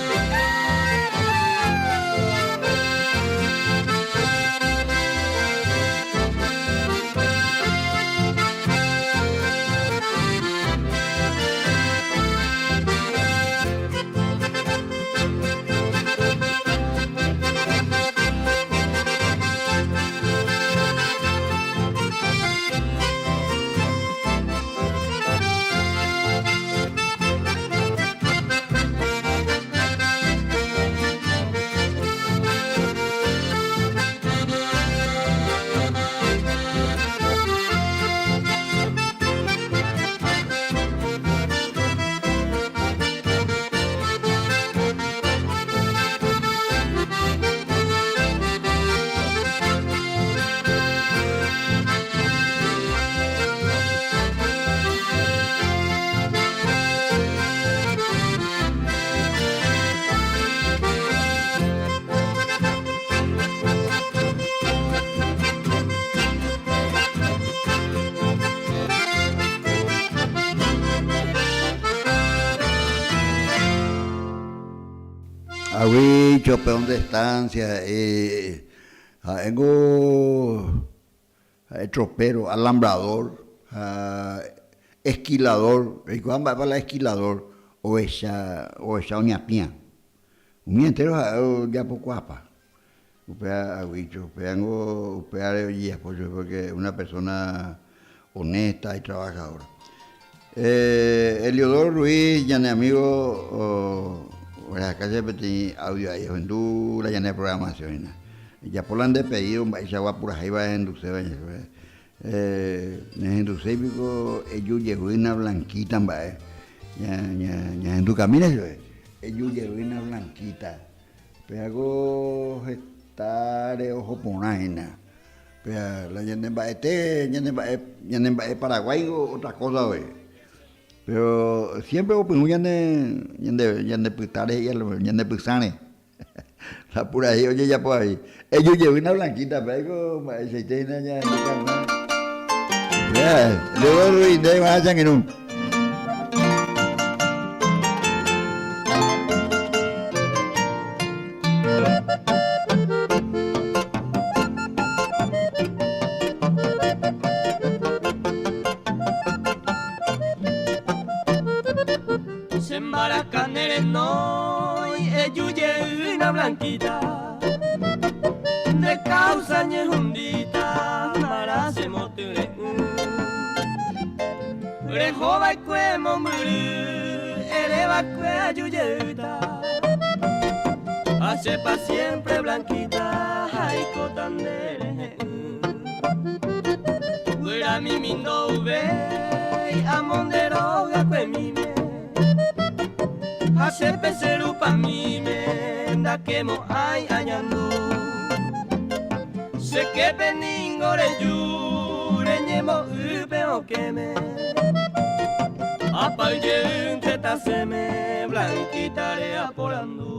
Aguicho, peón de estancia, tengo tropero, alambrador, esquilador, y cuando va para esquilador, o esa oñapía. Un día entero ya poco apa. Upea aguicho, upea de porque es una persona honesta y trabajadora. Eliodoro Ruiz, ya mi amigo, acá se petí audio ahí, en la llana de programación. Ya por la han despedido, ya va por ahí, va a inducir, pico, ellos llegó una blanquita, ya en tu camino, ellos llegó una blanquita, pero estar de ojo por una. Pero la llana de Paraguay, otra cosa, güey. Pero siempre opinión de putare y de pusane. La pura ahí, oye, ya por ahí. Ellos llevan una blanquita, pero se tiene ya. Vea, luego de más allá en un. Blanquita de causa ñejundita para se moture rejova y cuemo muri eleva cuea yuyeta hace pa siempre blanquita ay cotandere fuera mi mindo ve amondero cuemime hace peceru pa mi da que mo ay añando se que peningo le jure ñemo upe o que me apaye un teta se me blanquita le apolando.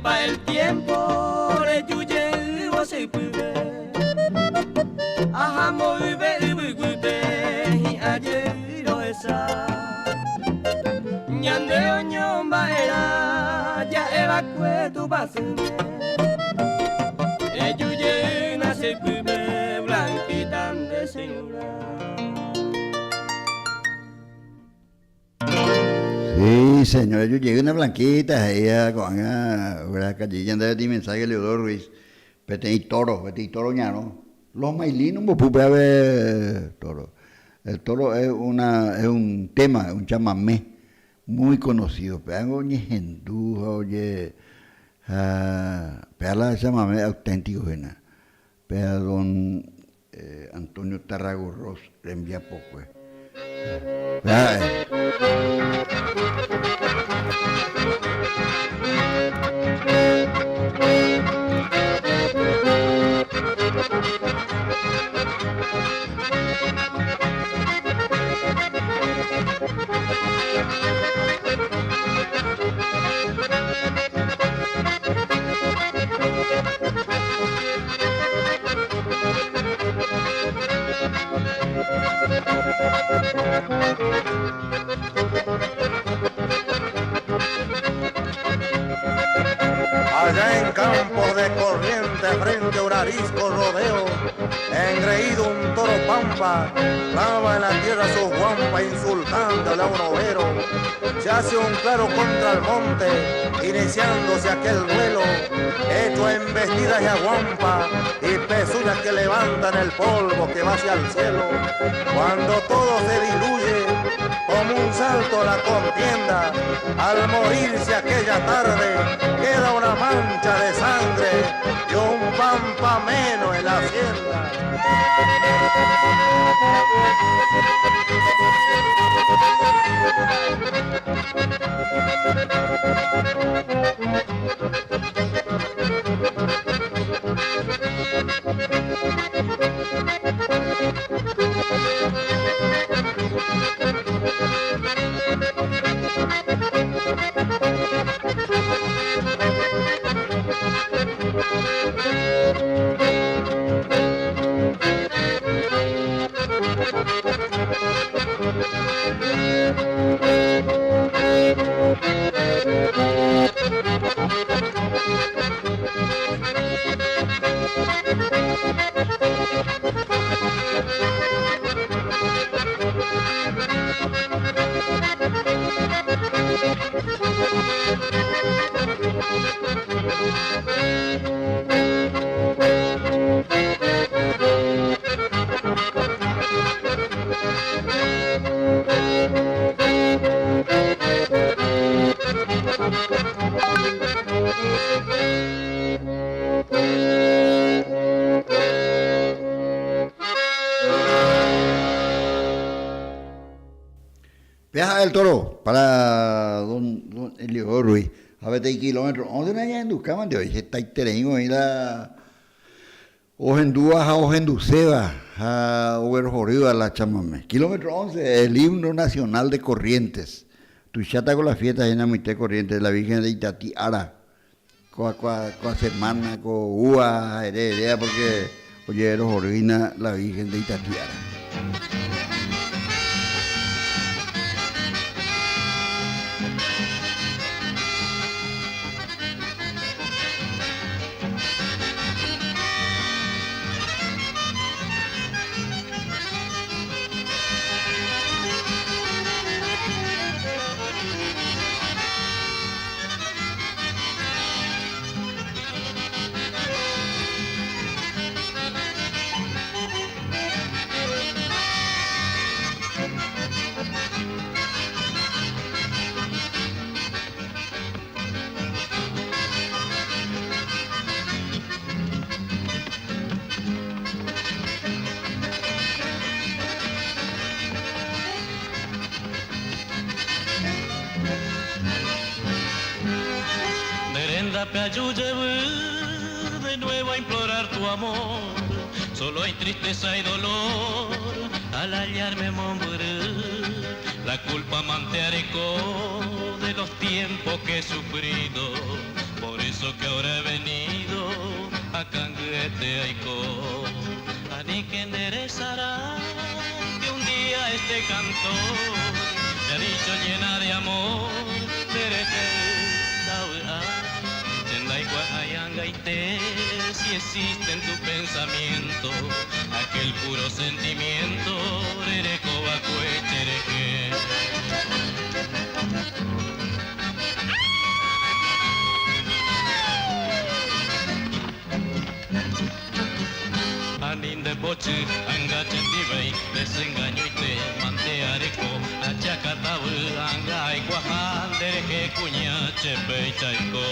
Pa el tiempo le yuye o se pude ajá muy be y ayer lo esa ñande oñomba era ya evacue tu basime e yuye na se pude blanquita de segura. Sí, señor, yo llegué una blanquita ahí con una callilla de mensaje Leodoro Ruiz, petí toro ñano. Los mailinos no pude ver toro. El toro es un tema, un chamamé muy conocido. Pero oye hindú, oye, pero la chamamé auténtico, pero don Antonio Tarragorros le envía poco. Thank you. Allá en campos de corriente frente a un arisco rodeo, engreído un toro pampa, clava en la tierra su guampa insultándole a un overo. Se hace un claro contra el monte, iniciándose aquel duelo, hecho en vestidas y aguampa y pezuñas que levantan el polvo que va hacia el cielo. Cuando todo se diluye como un salto a la contienda, al morirse aquella tarde queda una mancha de sangre y un pampa menos en la hacienda. Viaja del Toro para don Eliodoro Ruiz. A ver, hay kilómetros. ¿Dónde me en Ducaman de hoy? Está ahí terreno ahí la Ojendúa a Ojenduceba a Oberjorido a la Chamamé. Kilómetro 11, el himno nacional de Corrientes. Tuchata con las fiestas en la mitad Corrientes de la Virgen de Itatí Ara. Coa semana, con ua, heredera, porque oye, Ojerina la Virgen de Itatí Ara. Me ayude de nuevo a implorar tu amor. Solo hay tristeza y dolor al hallarme morir. La culpa manteareco de los tiempos que he sufrido. Por eso que ahora he venido a Canguete Aiko. A ni que enderezará que un día este cantor me ha dicho llena de amor. Si existe en tu pensamiento aquel puro sentimiento, Anin de boche, angachetibay, desengaño y te manteareco, achacatabu, anga y guajan, dereje cuña, chepe y chaico.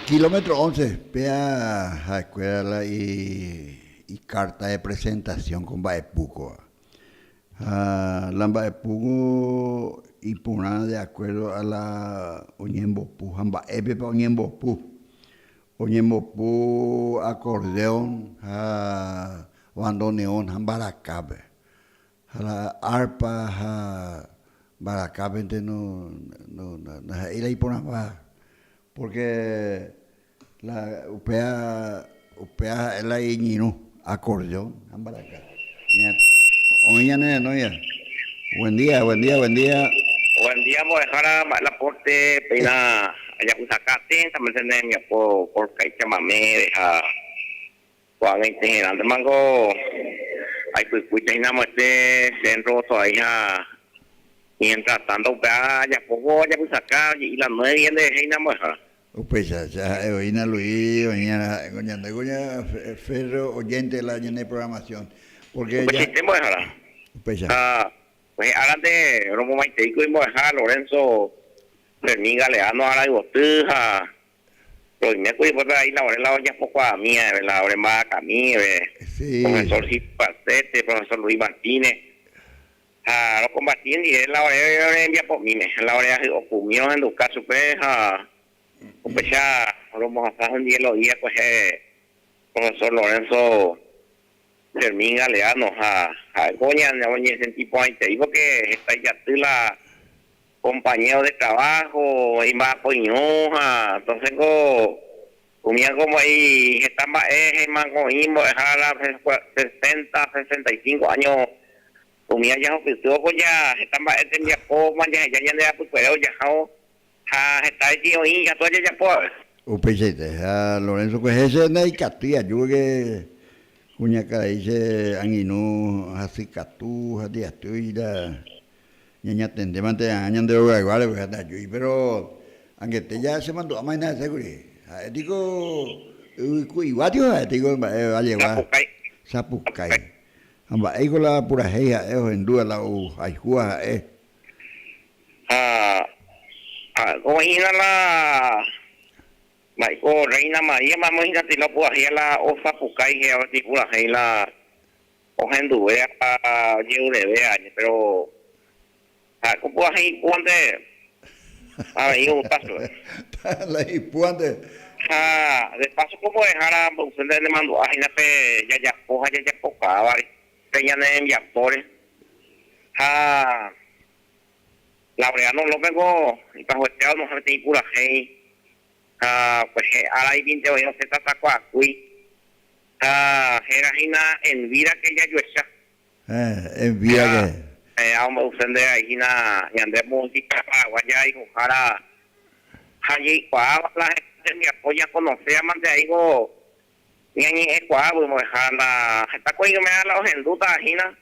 Kilómetro 11, vea a escuela y carta de presentación con Baepuco. La Baepuco y Puna de acuerdo a la Oñembopu, Jamba Epe para Oñembopu. Oñembopu, acordeón, bandoneón, Jambaracabe. La arpa, Baracabe, no, ahí la Ipona va. Porque la UPA upea el añino, acordeón, ambaraca. Oye, no ya. Buen día. Buen día, vamos a dejar a la porte, pena, allá Usacate, también tenemos por Caicha Mamé, deja Juan Integrante Mango, hay cuicuitas y nada centro todavía, mientras tanto, ya poco, ya Usacate, y las 9 viene de Heina Moja. Pues ya, Oina Luis, Oina Ferro, oyente de la de programación. Porque ya. Pues ya. Pues ahora de Romo Maiteico y Moja, Lorenzo, Fermín Galeano, ahora y Botuja. Pero me cuido por ahí la hora ya poco a mí, la hora más a mí, profesor Cipacete, profesor Luis Martínez. Los combatientes y la hora envía por mí, la hora de opinión en buscar su peja. Pues ya, vamos a hacer un día los días, pues profesor Lorenzo Fermín Galeano, Goña, ese tipo ahí te digo que está ya tú la compañero de trabajo, y más coñoja, entonces comía como ahí, está más mangoísmo, dejar a 60, 65 años, comía ya ofició, pues ya, está más ya coma, ya de pues está allí hoy, ya todo ya puede. Upechete, Lorenzo, pues ese no hay Castilla, yo que Cuñaca dice Anginú, así Catú, así Astuira, ñaña tendemante, añan de hogar igual, pero aunque te ya se mandó a más nada seguro. Digo, igual digo, vale, va. Sapucay. Amba, ahí con la pura heja, en duda la ayuda, como imagina la Maico Reina María, vamos a imagínate la puajía la osa pucay que ahora tipo la la hoja en dubea para llevar pero ¿cómo puajía puante? A ver, un paso. La puante. De paso como dejar a usted le mandó a pe ya poja ya poca, vale. Peña de viapores. Laureano López y para juesteado no se tiene pura hey. Pues ahora hay 20 hoy no se trata cuacuí. Geragina en vida que ya yo echa. En vida que. Vamos a usar ahí na ñande música para guayá y jara. Allí cuava la gente me apoya conocer a más de ahí go. Ñañi es cuava y dejar la está cogiendo me da la hojenduta ajina.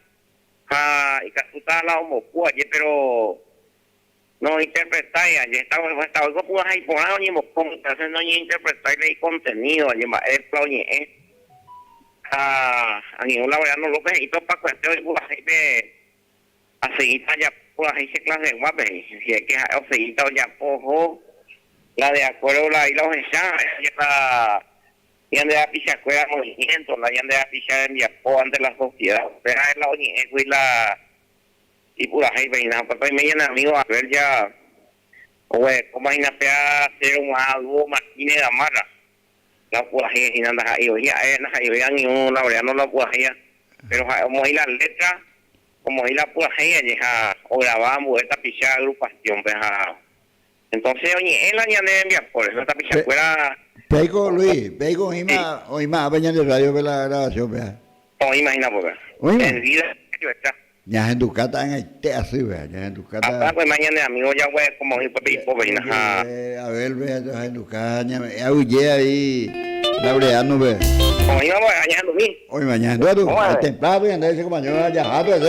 Y que tú estás la homocu allí pero no interpretar allí estaba algo pues ahí por ahí ni como entonces no interpretar el contenido allí más es ploñe aquí un Laureano López y todo para cuestión de ahí de a seguir allá por ahí se clase de guape si es que a seguir ya pojo la de acuerdo la y la ojecha ya y ande a pisar cueva movimiento la y ande a pisar en Japón ante la sociedad pero es la oñe es la y pura ahí veina pues me llena amigo a ver ya oye como hay una pea hacer un algo máquina de amarra la pura ahí y nada ahí oye ahí vean ni un Laureano la pura ahí pero como ahí las letras como ahí la pura ahí ya o grabamos esta pichada agrupación pues entonces oye él la ñane por eso esta pichada fuera Peigo Luis Peigo hoy más veña de radio ver la grabación vea hoy imagina porque en vida yo está ya en Ducata en el te así vea ya en Ducata pues mañana amigo ya güey como ir por veina a ver vea en Ducata ya huye ahí Laureano vea hoy vamos allá en domingo hoy mañana tú temprano y andar ese compañero ya pues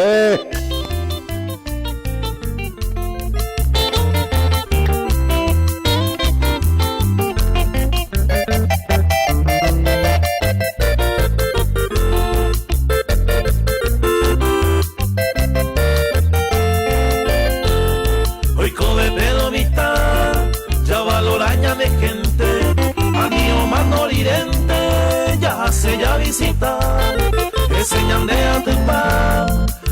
Enseñan de antepar,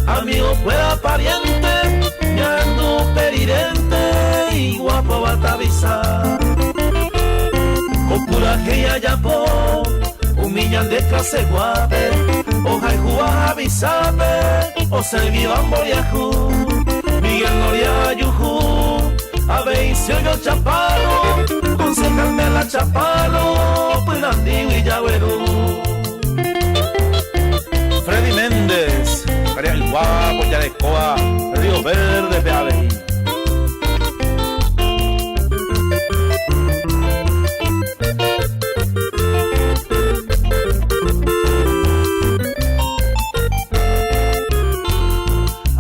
amigos fuera pariente, ya ando perirente y guapo va a avisar. Con pura que ya po, humillan de clase guape, oja y juá avisape, o se vivan boriajú, Miguel Noria yujú, a ver si yo chaparro. aconsejarme a la chapalo, pues y Yagüero. Freddy Méndez, María el Guapo, Yarecoa, Río Verde, Peaveí.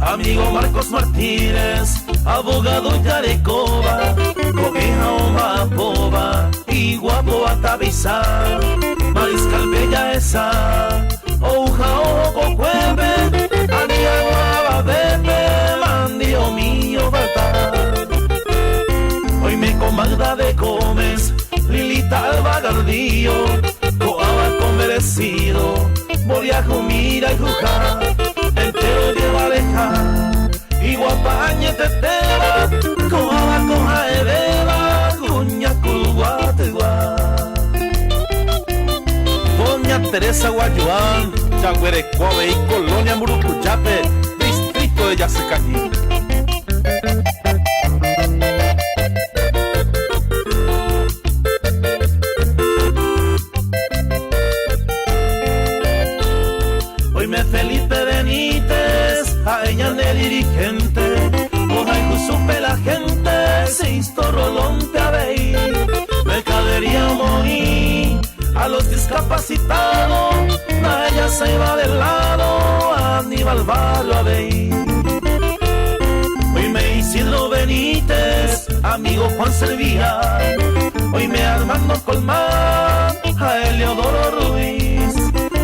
Amigo Marcos Martínez, abogado Yarecoa, Coqueja o Mapoba, y Guapo Atavizar, Mariscal Bella esa, Ouja Ojo Cueve, Aniagua Bebe, Mandio mío Baltar. Hoy me con Magda de Gómez, Lilita Alba Gardillo, Coaba con Merecido, Boria Jumira y Jujá, entero lleva aleja, y Guapañe Teteba, Coaba con Jaebeba, Cuña Cuguategua. Doña Teresa Guayuán, Yagüerecoa y Colonia Murucuchape, distrito de Yacecaní. Oíme Felipe Benítez, a ella de dirigente, ojalá supe la gente, se instó Rolón te aveí, mercadería moí, a los discapacitados, a ella se iba del lado, a Aníbal Barrio aveí. Oíme Isidro Benítez, amigo Juan Servia, oíme Armando Colmán, a Eleodoro Ruiz,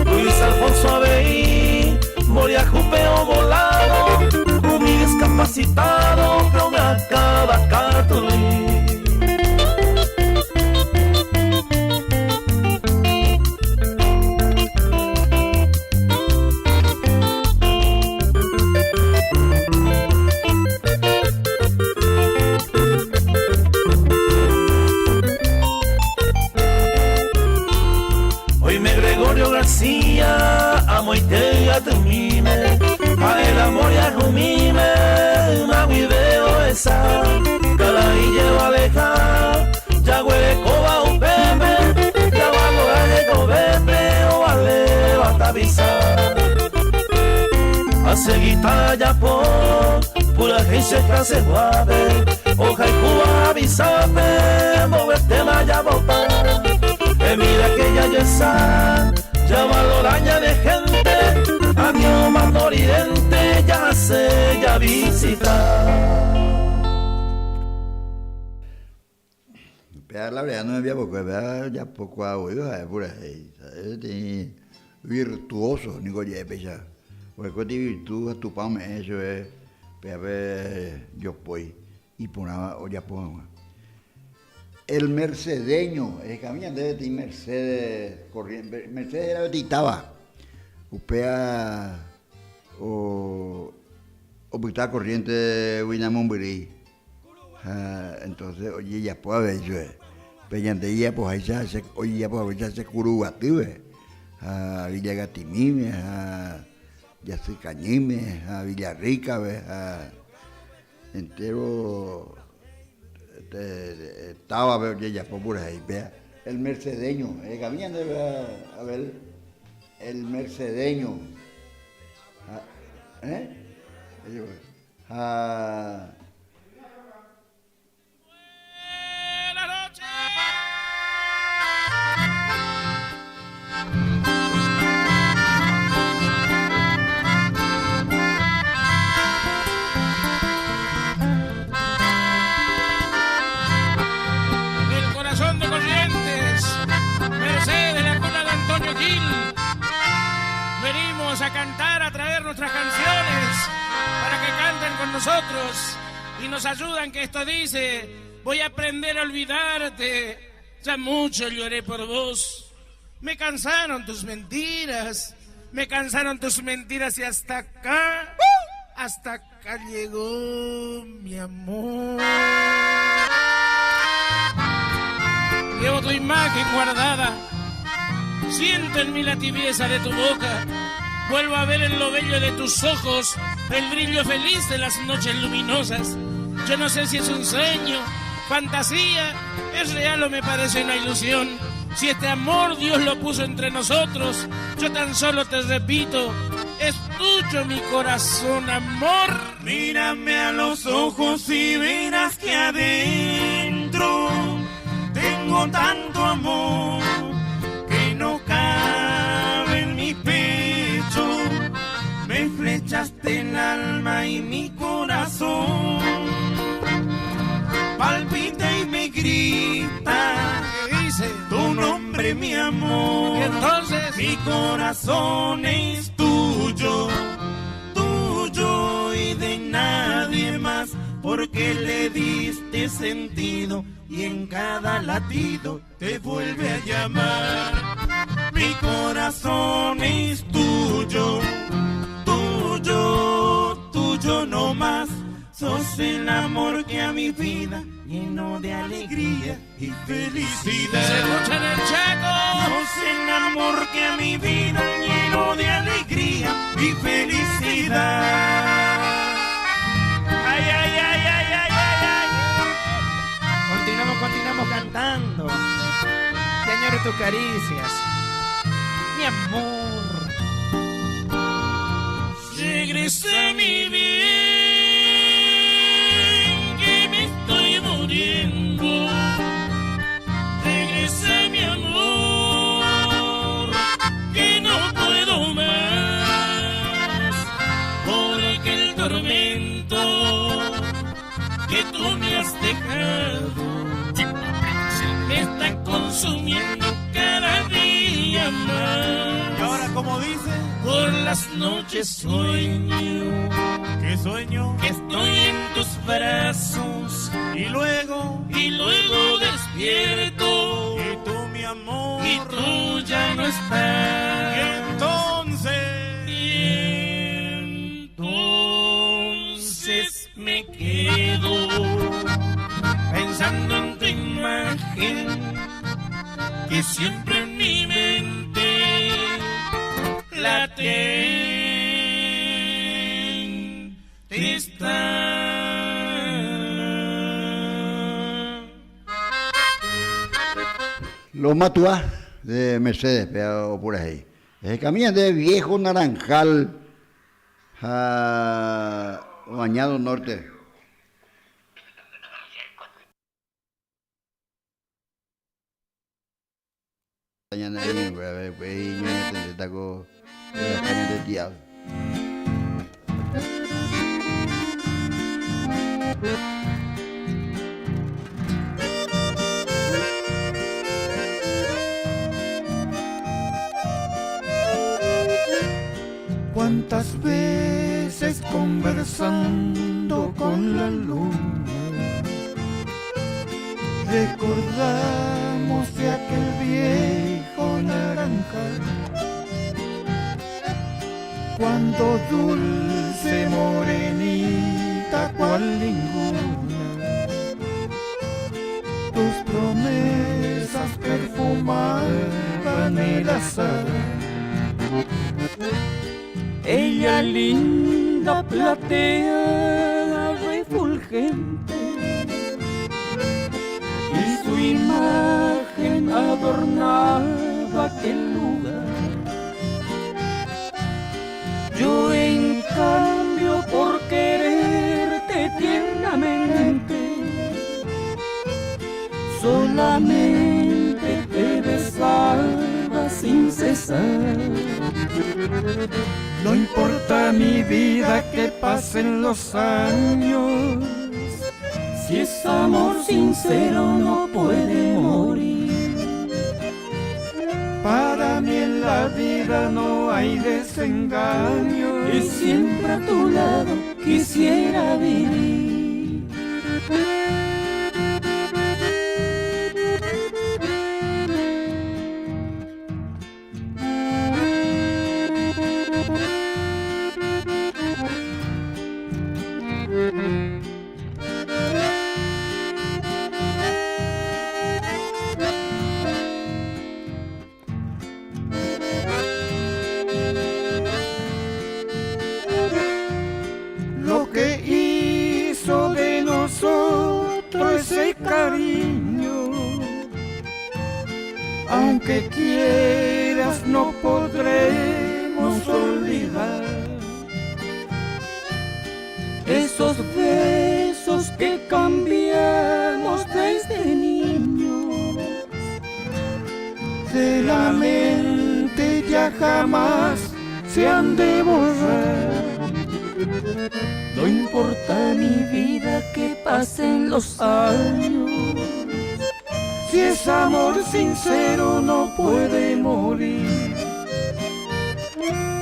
Luis Alfonso Aveí, Moria Jupeo Volado, un discapacitado, pero me acaba Catuí. García, amo y te atumime, a el amor y a jumime, una video esa, cada y lleva aleja, ya huele coba un bebé, ya va a lograr cobete o vale batavizar. A seguita ya por, pura gente que se guave, oja y cuba avisame, moverte maya bopa, mira que ya está. Ya valoraña de gente, a mi más moridente, ya sé, ya visita. Pero la verdad no había poco, ya poco a oído, por ahí, ¿sabes? Virtuoso, ni con ya pesa. Porque de virtud, a tu pame, eso es, pero yo voy, y ponaba, o ya pongo. El mercedeño, el camino debe tener Mercedes corriente, Mercedes era dictaba, upea o pita corriente Winamumburí, entonces oye ya puede ver yo, pero ya de ella pues ahí se hace, oye ya pues ahí se curubative, a Villa Gatimime, a Yacicañime, a Villarrica, entero. Estaba a ver ya por ahí, vea, el mercedeño, caminan a ver el mercedeño, Venimos a cantar, a traer nuestras canciones para que canten con nosotros y nos ayudan, que esto dice: voy a aprender a olvidarte, ya mucho lloré por vos, me cansaron tus mentiras y hasta acá llegó mi amor. Llevo tu imagen guardada, siento en mí la tibieza de tu boca, vuelvo a ver en lo bello de tus ojos el brillo feliz de las noches luminosas. Yo no sé si es un sueño fantasía, es real o me parece una ilusión. Si este amor Dios lo puso entre nosotros, yo tan solo te repito, es tuyo mi corazón, amor. Mírame a los ojos y verás que adentro tengo tanto amor que no cabe en mi pecho. Me flechaste el alma y mi corazón palpita y me grita. ¿Qué dice? Tu nombre, mi amor. Y entonces mi corazón es tuyo, tuyo y de nadie más, porque le diste sentido y en cada latido te vuelve a llamar. Mi corazón es tuyo, tuyo, tuyo no más. Sos el amor que a mi vida llenó de alegría y felicidad. Se escucha en el Chaco. Sos el amor que a mi vida llenó de alegría y felicidad. Ay, ay, ay, ay, ay, ay, ay. Continuamos cantando. Te añoro tus caricias, mi amor. Regresa mi bien, que me estoy muriendo. Regresa mi amor, que no puedo más. Porque el tormento que tú me has dejado me está consumiendo cada día más. ¿Y ahora cómo dice? Por las noches sueño. ¿Qué sueño? Que estoy en tus brazos. Y luego despierto. y tú, mi amor, Y tú ya no estás. y entonces me quedo pensando en tu imagen, que siempre en mi mente latente está. Los Matuá de Mercedes, pegado por ahí. Caminan de Viejo Naranjal a Bañado Norte. Cuántas veces conversando con la luna recordamos de aquel viejo naranjal, cuando dulce morenita cual ninguna tus promesas perfumaban el azar. Ella linda, plateada, refulgente, y su imagen adornaba aquel lugar. Yo en cambio por quererte tiernamente solamente te besaba sin cesar. No importa mi vida que pasen los años, si es amor sincero no puede morir. Para mí en la vida no hay desengaño, y siempre a tu lado quisiera vivir. aunque quieras no podremos olvidar esos besos que cambiamos desde niños. De la mente ya jamás se han de borrar. No importa mi vida que pasen los años, si es amor sincero no puede morir.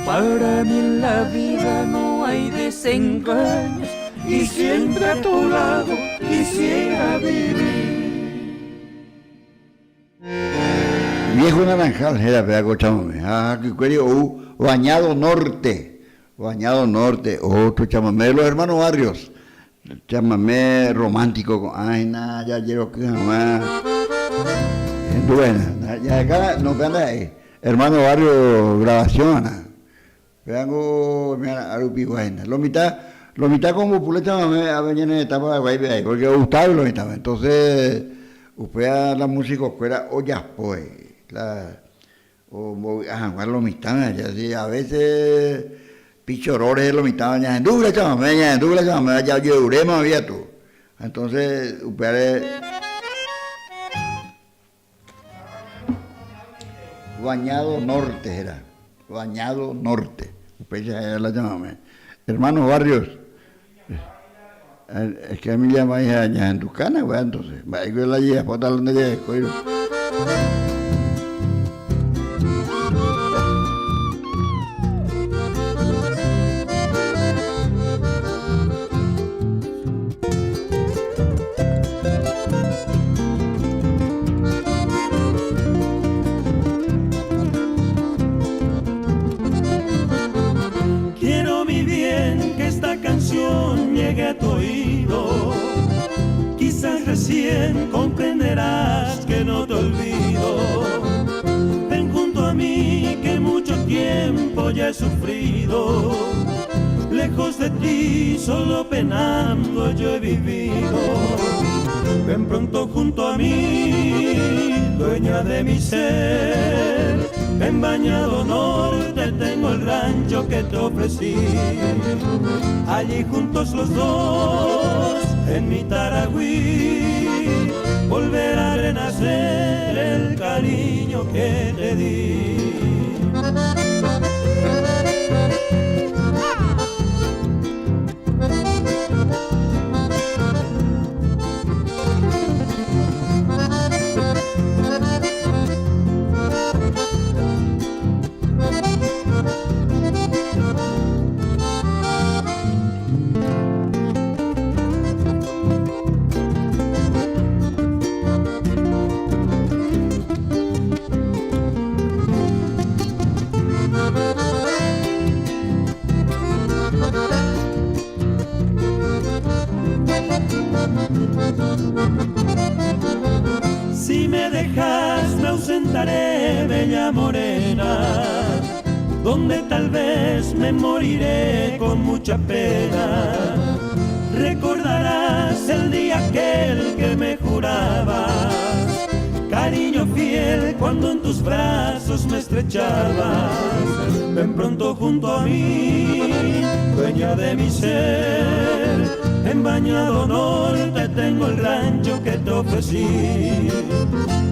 Para mí en la vida no hay desengaños y siempre a tu lado quisiera vivir. Viejo Naranjal, era pega chamamé. Ah, que quería Bañado Norte. Bañado Norte, otro chamamé de los hermanos Barrios. Chamamé romántico. Ay, nada, ya llego que jamás. Buena, ya acá no vean ahí. Hermano Barrio grabación. Veango, mira, Arupi Guayna. Lo mitad como puleta chamamé a venir en etapa de Guaybe, porque Gustavo lo estaba. Entonces, usted a la música escuela ollas pues. Lo mitad, ya sí, a veces pichorores lo mitad, ya en doble chamamé, ya lloremos había tú. Entonces, usted Bañado Norte era, Bañado Norte, usted ya la chamamé. Hermanos Barrios, es que a mí ya me ya en tu cana, güey, entonces, va a ir la lleva, para tal donde llegue, coño. Llegue a tu oído, quizás recién comprenderás que no te olvido. Ven junto a mí que mucho tiempo ya he sufrido, lejos de ti solo penando yo he vivido. Ven pronto junto a mí, dueña de mi ser. En Bañado Norte tengo el rancho que te ofrecí. Allí juntos los dos, en mi Taragüí, volverá a renacer el cariño que te di. Si me dejas me ausentaré, bella morena, donde tal vez me moriré con mucha pena. Recordarás el día aquel que me jurabas cariño fiel cuando en tus brazos me estrechabas. Ven pronto junto a mí, dueña de mi ser. En Bañado Norte tengo el rancho que te ofrecí.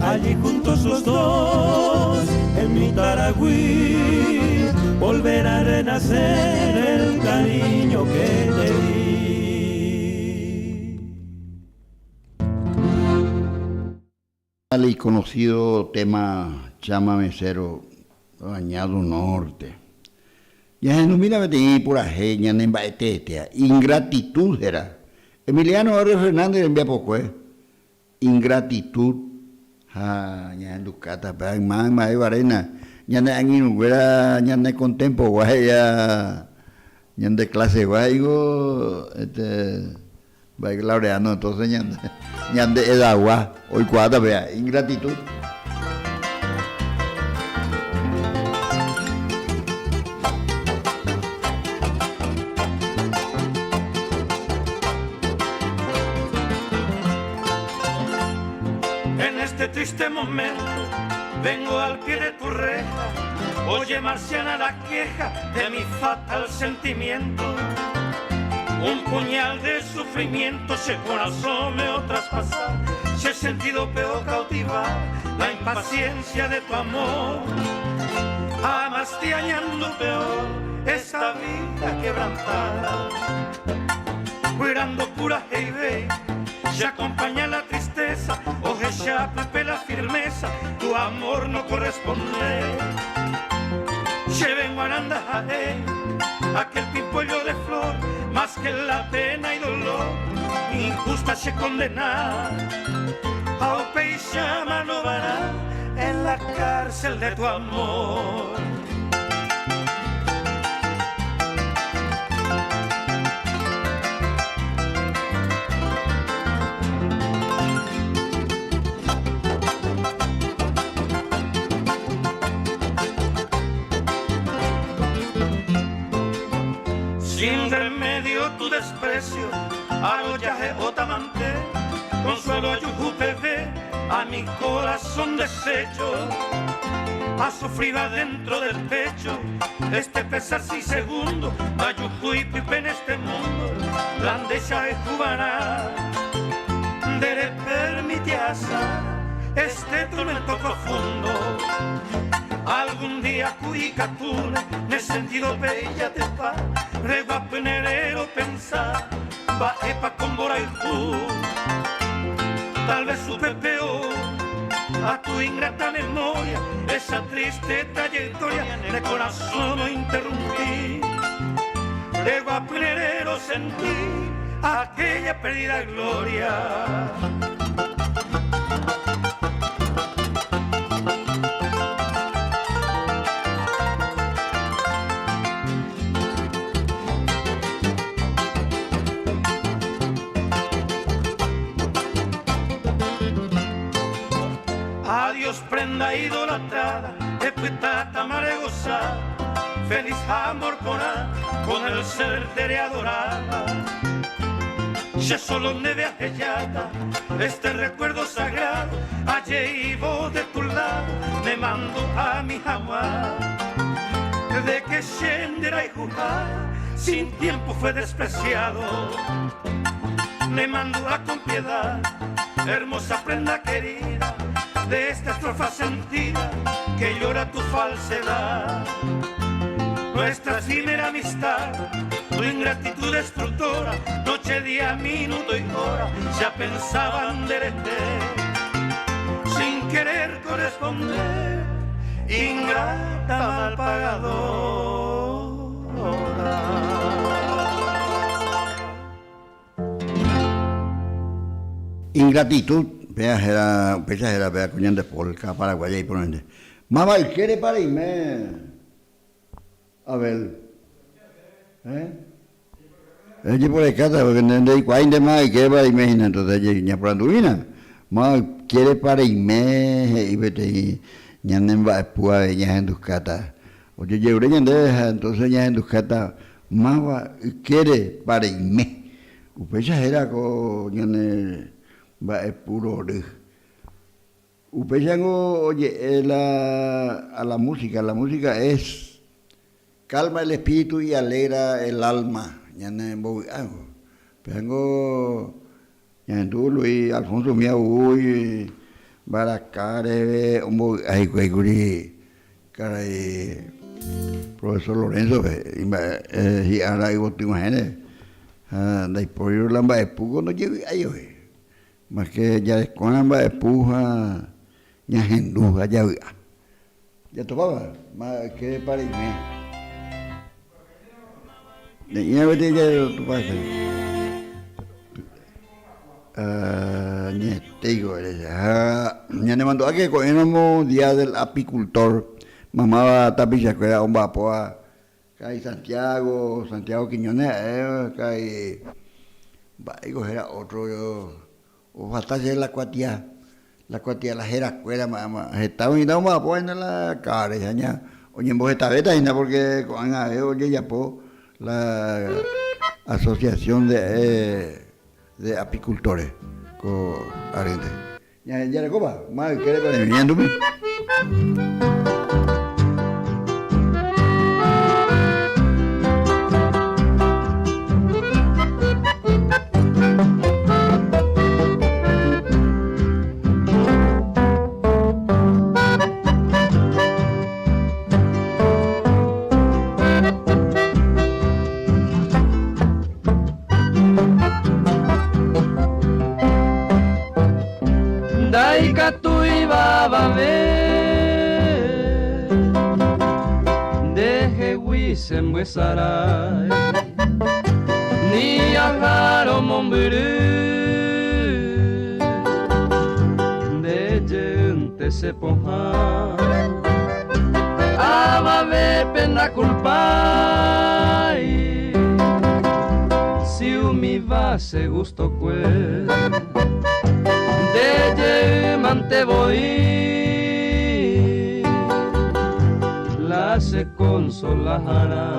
Allí juntos los dos, en mi Taragüí, volverá a renacer el cariño que te di. Y conocido tema Chámame Cero, Bañado Norte. Ya no mira vete por ajeña en baetetea, ingratitud era. Emiliano R. Fernández envía poco, ingratitud. Ah, ya en Lucata, pero en más varena, ya no hay ninguna, ya no hay contempo, guay, ya de clase, guay, va laureano, entonces ya de edad, hoy cuadra, vea, ingratitud. En este triste momento vengo al pie de tu reja. Oye, marciana, la queja de mi fatal sentimiento. Un puñal de sufrimiento si el corazón me o traspasar, si he sentido peor cautivar la impaciencia de tu amor. Amaste añando peor esta vida quebrantada, cuidando pura hey, se acompaña la tristeza, oje ya la firmeza, tu amor no corresponde. Se vengo aranda aquel pimpollo de flor, más que la pena y dolor, injusta se condena. Aupe y llama no vará en la cárcel de tu amor. Sin remedio tu desprecio, arrollaje otamante, consuelo ayujupeve a mi corazón deshecho. Ha sufrido adentro del pecho este pesar sin segundo, ayuju y pipe en este mundo, landesa es cubana, dere permitiasa este tormento profundo. Algún día cuicatune, ne sentido bella te pa, rega penerero pensar, va epa con boraijú. Tal vez supe peor a tu ingrata memoria, esa triste trayectoria de corazón no interrumpí. Rega penerero sentí aquella perdida gloria. Adiós prenda idolatrada, equitata maregosa, feliz amor con el ser tere adorada. Ya solo neve ajellada, este recuerdo sagrado, allí vos de tu lado, me mando a mi jaguar. De que Shendera y jugar, sin tiempo fue despreciado, me mando a con piedad, hermosa prenda querida, de esta estrofa sentida que llora tu falsedad. Nuestra efímera amistad, tu ingratitud destructora, noche, día, minuto y hora, ya pensaban derete, sin querer corresponder, ingrata mal pagadora. Ingratitud, era cuñán de polka, paraguaya y por donde. Mamá, ¿y quiere para irme? A ver. Ella por acá, porque no hay cuándo de más, y quiere para irme, entonces ella por anduvina. Mamá, quiere para irme, y vete, ya no va a poder, ya en tus catas. Oye, yo creo que entonces ya en tus catas, mamá, quiere para irme. Usted era con, ya va es puro de. Upeyango, oye, a la música es calma el espíritu y alegra el alma. Ya no Pejango, ya tú Luis Alfonso Miaúy, Baracare, ay, güey, caray, profesor Lorenzo, y ahora yo te imaginas, de por ir la de pugo no lleve ahí, más que ya con la de puja. Ya henduja, ya topaba, más que para irme. Ya vete ya tu pasa. Te digo, ya me mandó a que cogemos día del apicultor. Mamá tapilla que era un vapoa. Cae Santiago Quiñones, cae. Va a coger otro yo. O faltase la cuatía. La cuatía la jeracuela, mamá. Estaba y damos a poner la cara, ya. Oye, vos esta vez, porque con oye, ya po la asociación de apicultores con Arente. Ya le copa, más que le viendo. Sarai ni agaro momburu de gente se poja abave pena culpai si mi va se gusto que de mante voy la se consolará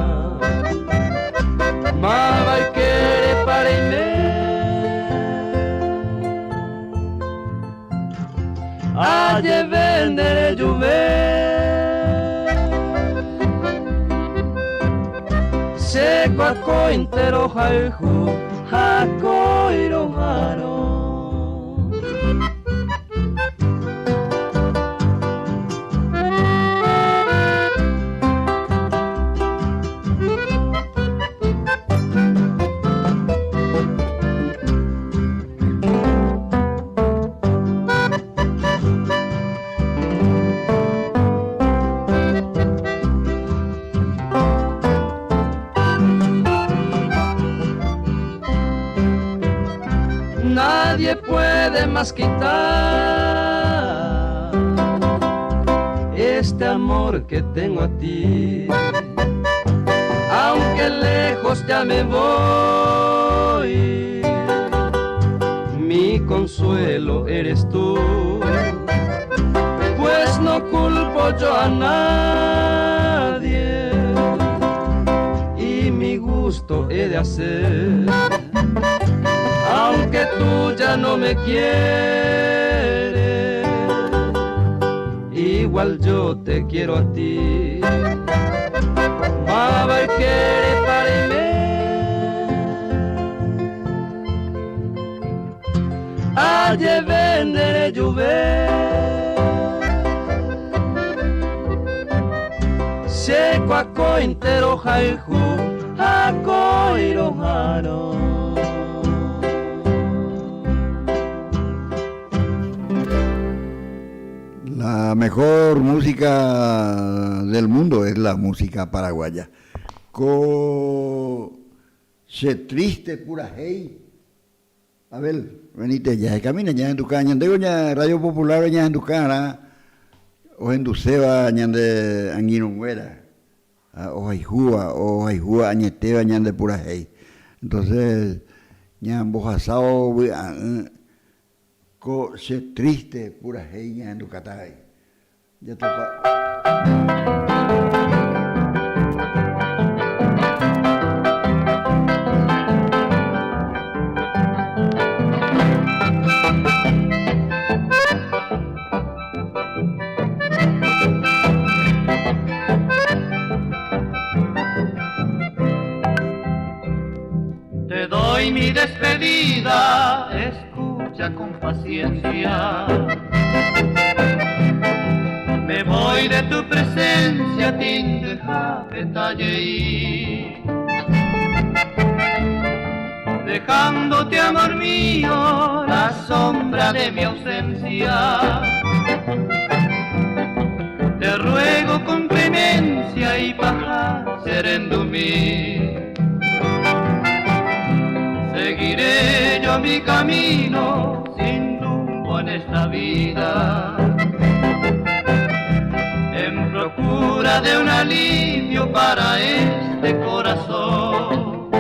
ma vai querer para a de vender llover seco a cointero jaijo a coiro jaro Nadie puede más quitar este amor que tengo a ti. Aunque lejos ya me voy, mi consuelo eres tú. Pues no culpo yo a nadie y mi gusto he de hacer. Aunque tú ya no me quieres, igual yo te quiero a ti. Mava quiere parime, aye vendere llover, seco a cointero jaijú, a coiro jaro. La mejor música del mundo es la música paraguaya. Se triste pura hey. Abel, venite ya, camina ya en tu caña. Tengo ya Radio Popular ya en tu cara. O en tu seba ya de anguinonguera. O haijúa añeteba ya de pura hey. Entonces, ya en bojasao se triste pura heña en tu catay. Ya te Te doy mi despedida, escucha con paciencia. Me voy de tu presencia, tindeja detalle, dejándote, amor mío, la sombra de mi ausencia. Te ruego con clemencia y paja serendumí. Seguiré yo mi camino sin rumbo en esta vida, en procura de un alivio para este corazón.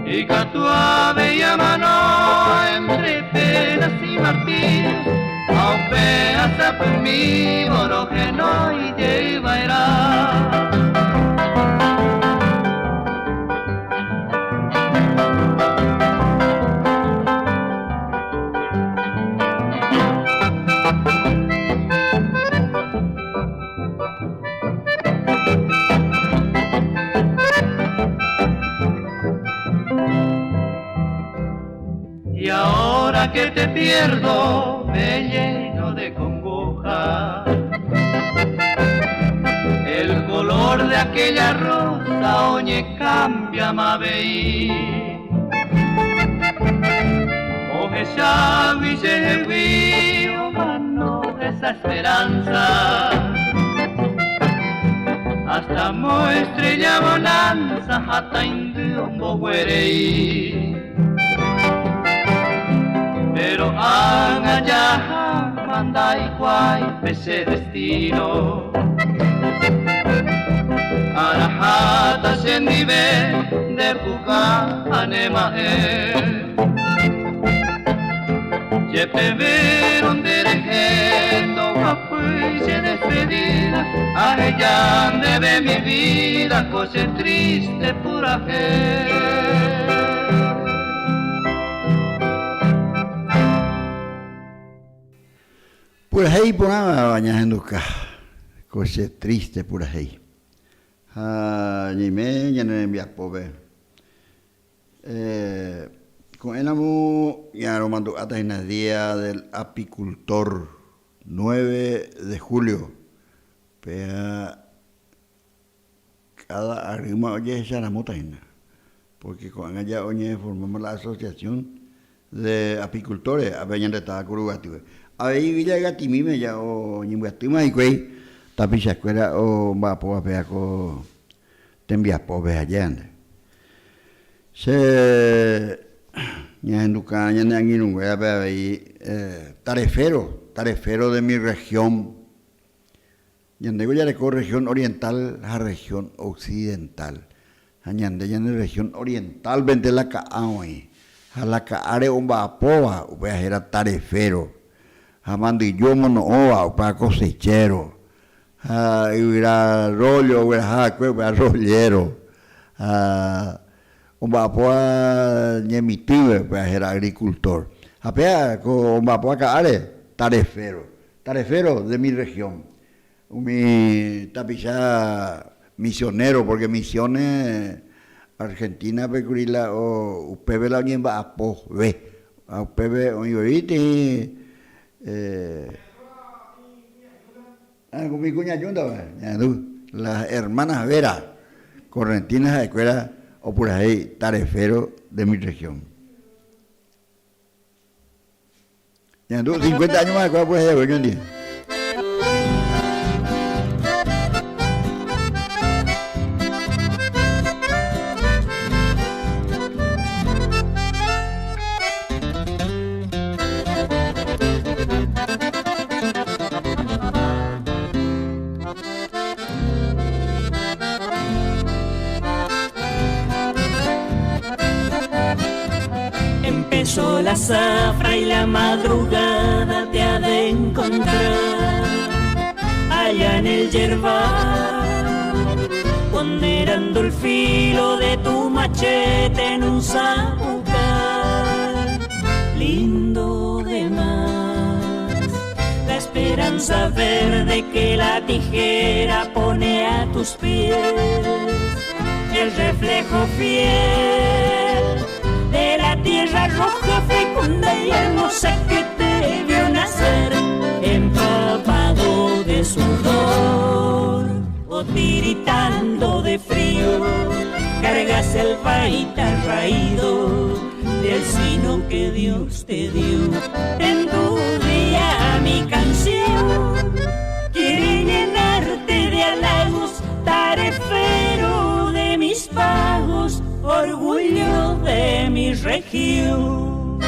Y catuave y amano entre penas y martirios, aupeas a por mí, moro que no y llevará. Ahora que te pierdo me lleno de congoja. El color de aquella rosa oye cambia mabei. Oje xavi llevi o mano esa esperanza. Hasta estrella bonanza hasta indiombo huerei. Pero allá manda igual ese destino. Arahata sendive de puka anemae. Yepe veron derejendo capuche despedida. A ella debe mi vida, cosa triste pura fe. Pura hei pura bañajenduka, cosa triste pura hei. Ni me ya no envías pobre. Con el amo ya lo mando hasta en el día del apicultor 9 de julio. Pero cada arrima oye esa la motaina. Porque con ella oye formamos la asociación de apicultores a veñan de esta curugati. Ahí villa gatimi me ya o ni gatuma y güey. Tapi escuela o va por a co te envías pobre allá. Se ya en Duca ya en un güey a ver ahí tarefero de mi región. Ya digo ya de región oriental a región occidental. Añande ya en la región oriental vende la caoy. A la caare un vapoa, voy a era tarefero. Amando y yo mono oa para cosechero. Era rollo, era rollero. Un vapoa ñemitive, pues era agricultor. Apea con un vapoa caare, tarefero de mi región. Mi tapiza misionero, porque misiones Argentina, Pecurila o UPB la unión va a ve. A UPB, oye, con mi cuña ayuda, las hermanas Vera, correntinas de escuela o por ahí, tarefero de mi región. Ya tú, 50 años más de escuela por ahí, yo entiendo. Empezó la zafra y la madrugada te ha de encontrar allá en el yerbal, ponderando el filo de tu machete en un zapucar lindo de más. La esperanza verde que la tijera pone a tus pies, el reflejo fiel de la tierra roja, fecunda y hermosa que te vio nacer, empapado de sudor o tiritando de frío, cargas el baita raído del sino que Dios te dio. En tu día mi canción quiere llenarte de halagos, tarefero de mis pagos, orgullo de mi región.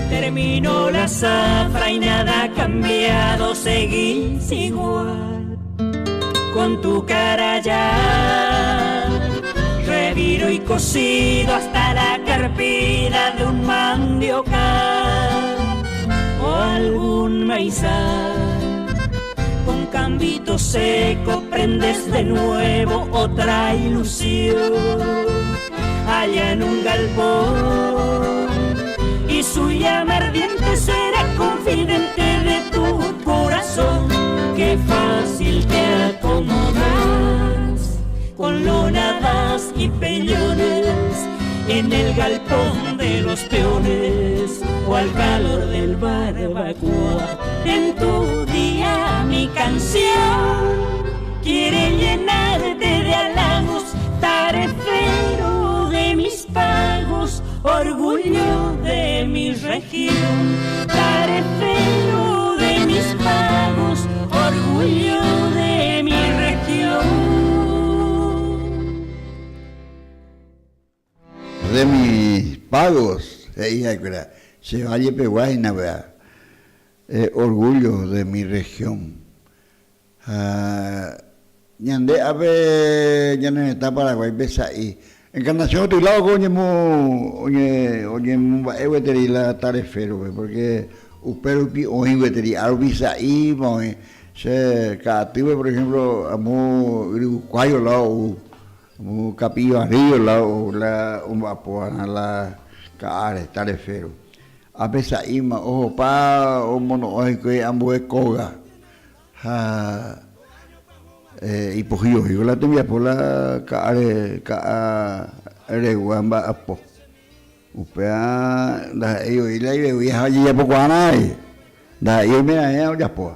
Terminó la zafra y nada ha cambiado, seguís igual con tu cara ya, reviro y cocido hasta la carpida de un mandiocal o algún maizal, con ámbito seco prendes de nuevo otra ilusión allá en un galpón, y su llama ardiente será confidente de tu corazón. Qué fácil te acomodas con lonadas y peñones en el galpón de los peones o al calor del barbacoa. En tu día mi canción quiere llenarte de halagos, tarefero de mis pagos, orgullo de mi región, tarefero de mis pagos, orgullo de mi región. De mis pagos, se vaya peguaina, orgullo de mi región. Ñande ave ya no está Paraguay besa y encarnación tu lado oye veteri la tarefero porque upero pi oin veteri arbisa y se cative por ejemplo amo uruguayo lado amo capillo arriba lado la umbapoana la caare tarefero a besa ima ojo pa o mono oi que ambo koga y pojillo yo la tenía por la caare guamba apo upea da ellos y la ya allí ya poco anai da yo me ya po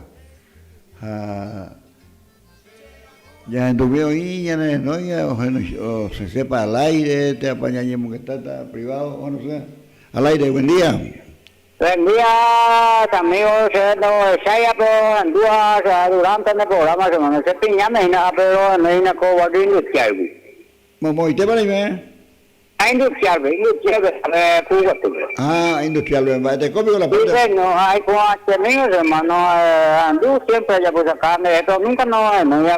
ya entuve y ya no ya o se sepa al aire te apañamos que está privado o no sé al aire. Buen día. Buen día, amigos. Saya durante el programa se piñame pero no hay cosa industrial. Momo, ¿y te parece? Industrial, industrial, te copio la puta. No, hay cuatro amigos, hermano, andu siempre ya pues carne, esto nunca no,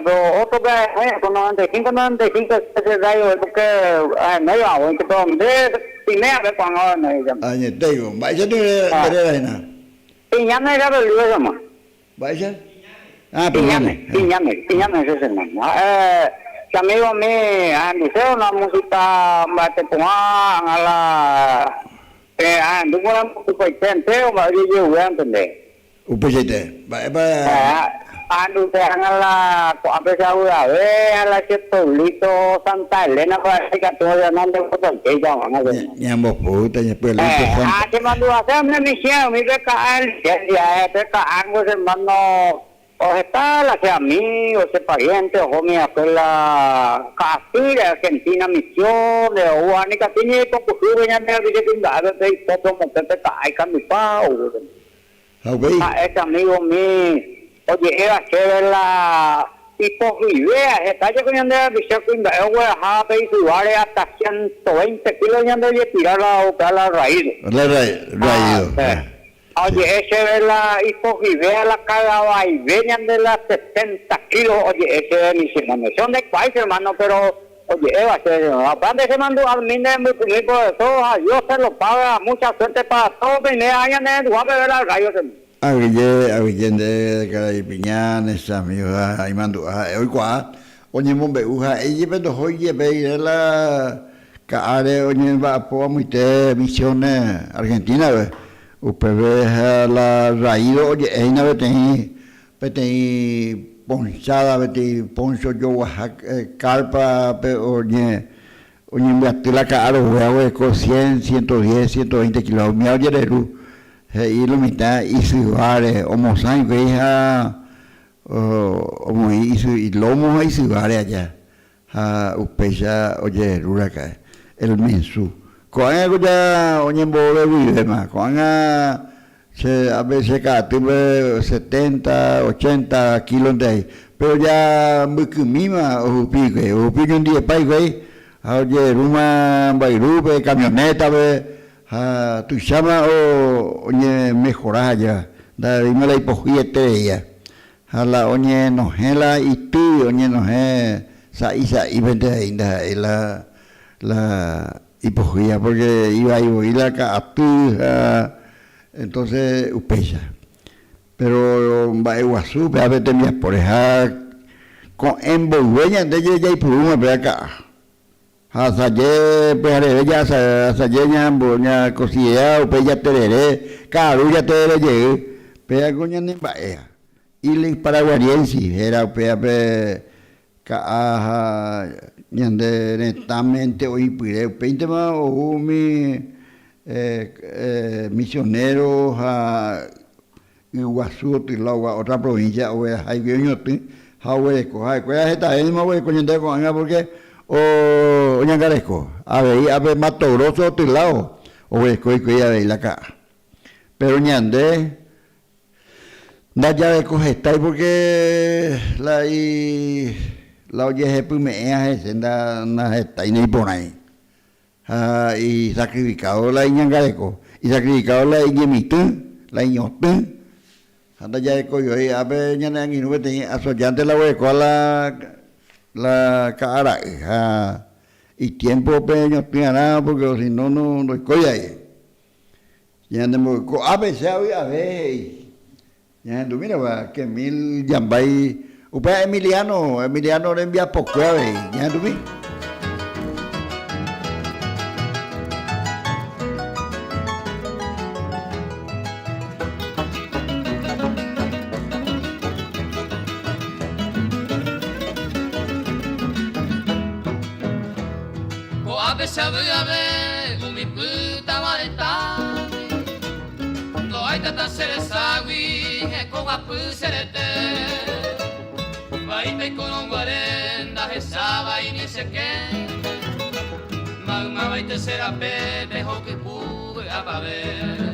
pero otro que con 95 ese gallo, porque medio agua, que todo, primera vez cuando no hay. Te digo, vaya tú de arena. Piñame era el lío, hermano. Vaya. Piñame, ese hermano. Amigo mío, dice una música bate con la andu con la música entero, pero yo voy a entender. Upejete, Andu te la a pesar de la que Paulito Santa Elena para que todo ya no te puedo que ya van a ver. Ya mo puta, ya pues la que mandó a hacer una misión, mi beca ya algo hermano. O está la que amigo, ese pariente, o mi la Castilla, Argentina, Misiones, o Anica, tiene poco sube ya me había pintado, te poco como que te cae con mi pao. Ese amigo mío, oye, era chévere la hipogidea, está llegando a visión que a y su área hasta 120 kilos ya de tirar la raíz. La raíz. Oye, ese es la hipogidea, la cada vaivén de las 70 kilos. Oye, ese es mi simulación de país, hermano, pero, oye, Eva, aparte se mandó al minde muy público de todo, Dios se lo paga, mucha suerte para todos, primera año de tu a beber al gallo, hermano. Aguillén de Carayipiñanes, amigos, ahí mando, hoy cuá, oye, mombe, ella pero oye, ve la caare, oye, va a poner muy te misiones Argentina, ve. UPV la raíz, oye, una vez tení ponchada, vete poncho yo Oaxaca, carpa, oye, me até la cara, güey, con 100, 110, 120 kilos, me oye de luz, y lo mitad, y su vare, homo sangue, hija, homo, y lomo, y su vare allá, upecha, oye, ruraca, el mensú. Con algo ya oye bole vive más, con a veces cada tuve 70, 80 kilos de ahí, pero ya muy mima o pique un día para ir, oye, ruma, bairupe, camioneta, tu chama o oye mejorar ya, dime la hipogía ella, a la oye nojela y tú oye noje, sa y vende ahí la hipogía porque iba a ir la captura, entonces upecha. pero va Iguazú, a ver, tenías por esa con envolveña de ella y pluma, ve acá. Hasaye, pues ya hasaye ña cosilla, pues ya tereré, caru ya tereré, pues coña ni baea. Y le paraguariense, era pues ka ñande netamente hoy pide, peinte más o mi misioneros a Iguazú, Tilagua, otra provincia, o hay bien Hahueco, esta es más hueco, porque o ñangaresco, a ver, Mato Grosso, Tilao, o hueco y ya veis la acá. Pero ñande, da ya de cogestáis porque la oye se primea, se na está y por ahí. Y sacrificado la ñangaresco, y sacrificado la ñemitú, la ñotú. Anda ya de coyo y a ver ñana y no tenía asociante la hueco a la cara y tiempo peño nada porque si no no coya ahí. Ya andamos a veces a ver ya tú mira va que mil yambay upa Emiliano le envía poco a ver ya tú mira. Sabe umi puta vareta no hay tanta seresagui e con a puserete vai te con un guarenda resaba y ni sé qué ma vai te será pepe ho que pude a paver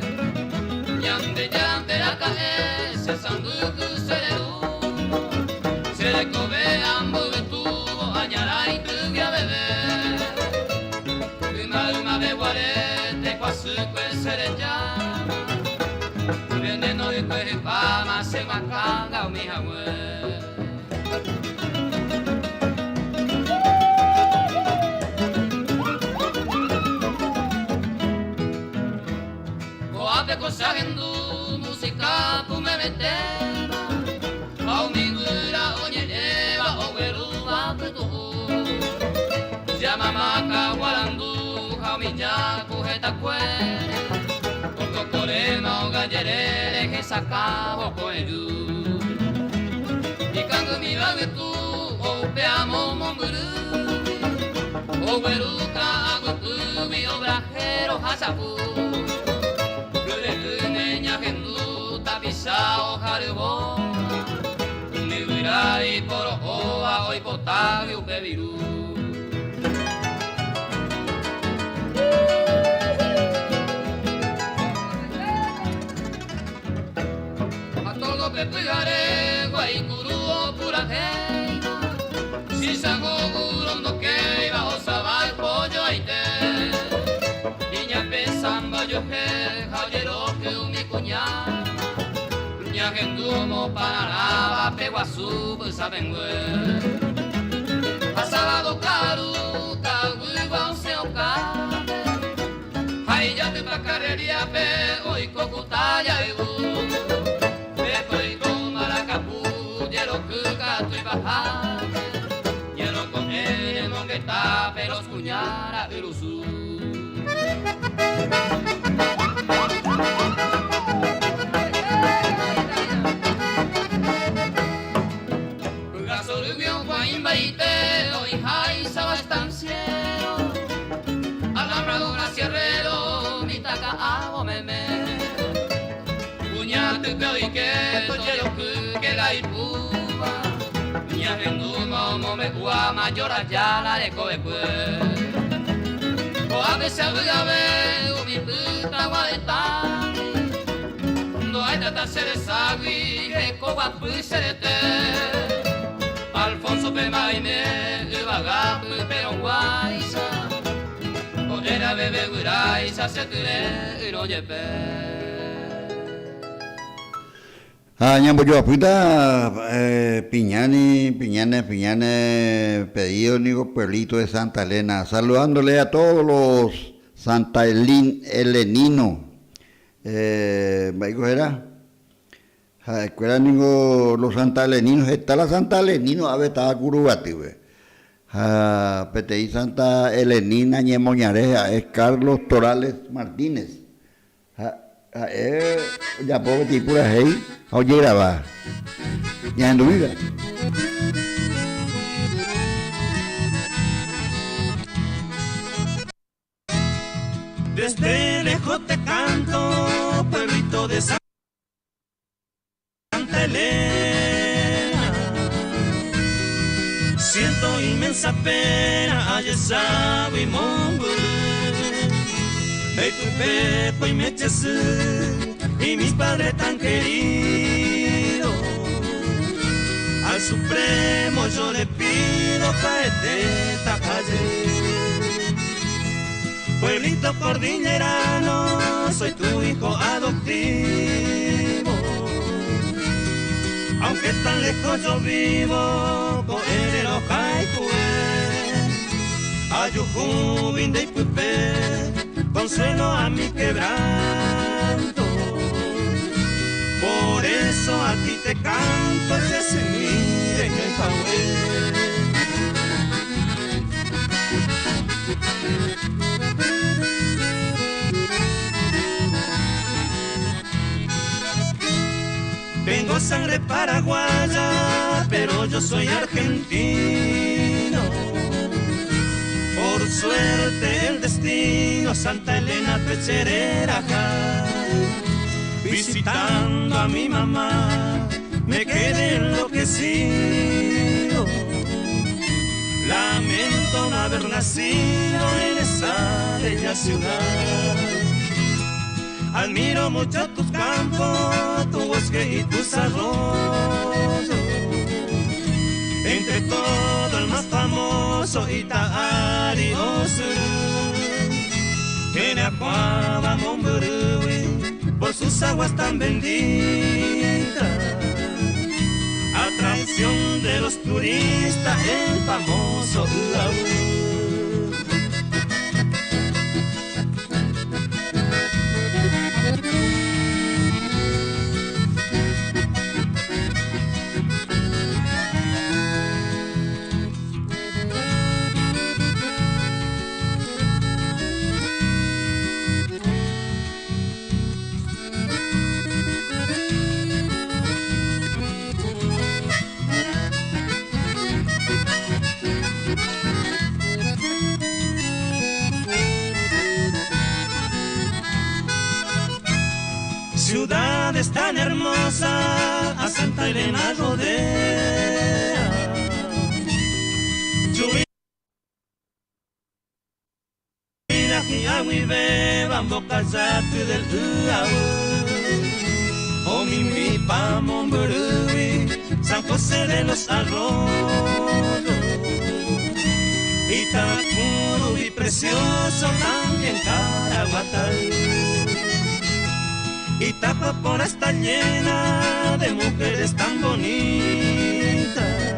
yande la cae se sanduku se le come ambo de tubo añara y tu a beber de guarete quasi quel sereggia venendo di quei fama se macanga o mi hawe o ave cosa gendu musica come metteva au mi gura ogni eva o veruva tu llama maca guarandu minya kujeta kue Oko korema o gallerere que sacabo koeru Ikangu mi bagetu o peamo monguru O beruka agutu mi obrajero hasapu Kure kune ñagendu tabisa o harubo Mi virai poro oa oi potagi upeviru Pegaré guaicuru o pura reina si sango gurondo que iba o sabal pollo aite niña pensamba yo que jayero que mi cuñada niña gendumo para peguasu saben güey a sábado caro caguiba o seu cabe ay ya te pa carrería pe hoy cocutaya Quiero comer en donde está pero cuñara el usu Gasolubio guaimba y teo y jaisa va estanciero Alambra gracia herrero mi taca hago meme Cuñate peo y que quiero que la ipu Gendumo me cua mayor allá la de coecue O a veces a ver mi puta guadeta No hay tanta seresagui que coba puserete Alfonso Pemaime vagabu pero guaisa O era bebe guiraisa se tire no yepe Ñambo yo apuita Piñane, pedido Nico Pueblito de Santa Elena, saludándole a todos los Santa Eleninos. ¿Vaigo era? escuela ningo los santaleninos, está la Santa Elenino, a ver, estaba Curubati, güey. PTI Santa Elenina Ñemoñareja, es Carlos Torales Martínez. Ya puedo meter pura ahí, oye grabar. Ya en tu vida. Desde lejos te canto, pueblito de Santa Elena. Siento inmensa pena, ayesa y mombu. De tu pepo y mechesu, y mis padres tan queridos. Al Supremo yo le pido caete esta calle. Pueblito cordillerano, soy tu hijo adoptivo. Aunque tan lejos yo vivo, coerero caicue. Ayujubin de Ipupe, consuelo a mi quebranto. Por eso a ti te canto, que se mire en el jaué. Tengo sangre paraguaya, pero yo soy argentino. Por suerte el destino, Santa Elena Pecherera acá. Visitando a mi mamá, me quedé enloquecido. Lamento no haber nacido en esa bella ciudad. Admiro mucho tus campos, tu bosque y tus arroyos. Entre todo el más famoso Itaari Osuru. Queneacuaba Momburui, por sus aguas tan benditas. Atracción de los turistas, el famoso Ulaú. Ciudades tan hermosa, a Santa Elena rodea. Chubila, Jiagui, Beban, Bocazate del Uau. O Mimi, Pamomburui, San José de los Arroyos. Itacuru y precioso también Caraguatay. Itapapora está llena de mujeres tan bonitas.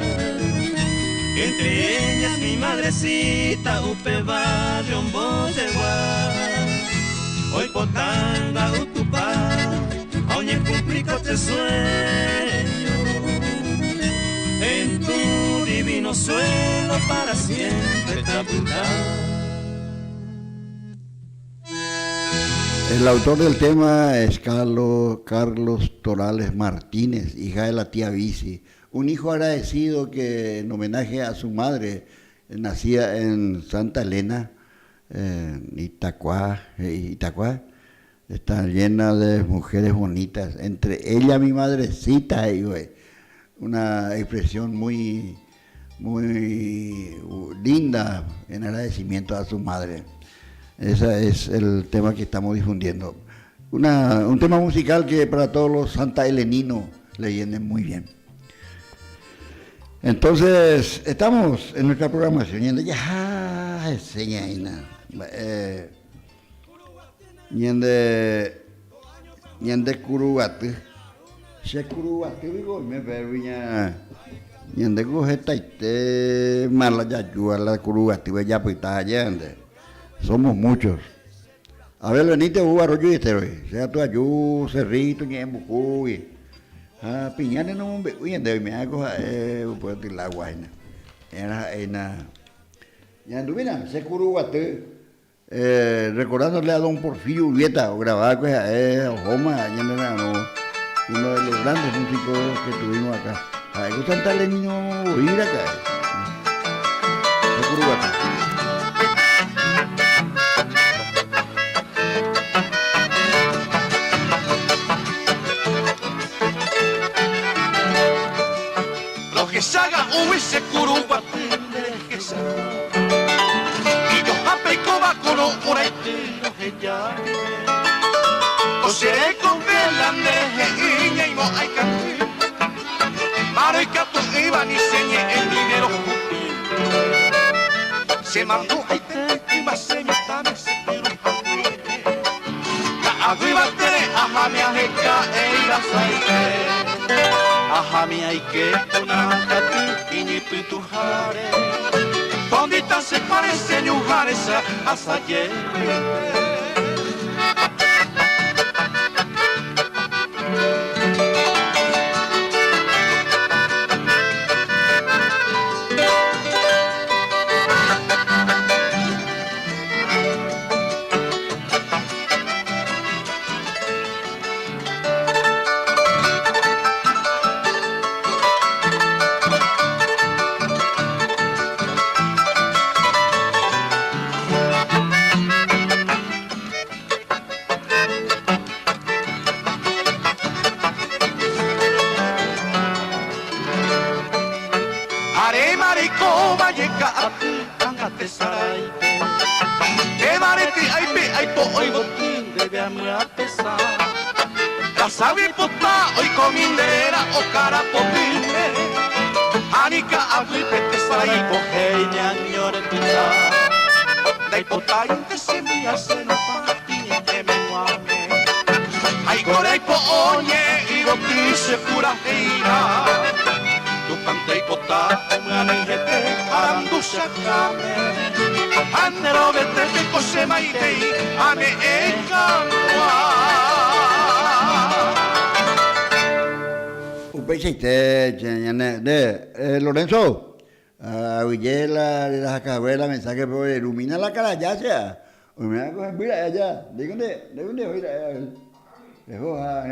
Entre ellas mi madrecita, Upe Barrio, Boyeguá. Hoy Potanga, Utupá, Oñe cumplico este sueño. En tu divino suelo para siempre taputar. El autor del tema es Carlos Torales Martínez, hija de la tía Bici. Un hijo agradecido que en homenaje a su madre, nacida en Santa Elena, Itacuá, está llena de mujeres bonitas. Entre ella mi madrecita, una expresión muy linda en agradecimiento a su madre. Ese es el tema que estamos difundiendo. Un tema musical que para todos los santa eleninos le viene muy bien. Entonces, estamos en nuestra programación. Ñende Curubati. Se Curubati, digo, me verbiña. Ñende Gujetaite, Malayayua, la Curubati, ya pues está allá. Somos muchos. A ver, venite, Arroyo y Estero. Sea tu Ayú, Cerrito, Ñembucuy. Piñane no me uy ande me hago pues la guaina. Era ya anduvina se curuguate recordándole a don Porfirio Urbieta o grababa pues Joma ya no uno de los grandes músicos que tuvimos acá. Hay que cantarle niño oír acá. Se curuguate. Saga uwise kuruba tendrejesa Iyo hape koba kono oraite no heya Osere con velande iña y mo hay canti Maro y cato iba ni señe el dinero Se mandó a ite y más seña tame se quiero La arriba tere aja me ajeca e ira saite Ahami hay que una cati y ni pituhare. ¿Dónde se parece ñujares hasta ayer? Sabi pota hoy comindera o cara potine Anika agui pete sarai bohenya nyore pita Dai pota inte se mi hace no patine te me muame Ai gore po onye i roti se pura heira Tu cantei pota umane hete arandu sakame Andero vete te kose maitei ane ekanwa Lorenzo, oye la cabuela mensaje por ilumina la cara ya sea. Mira, mira allá. ¿De dónde oír? Dejo a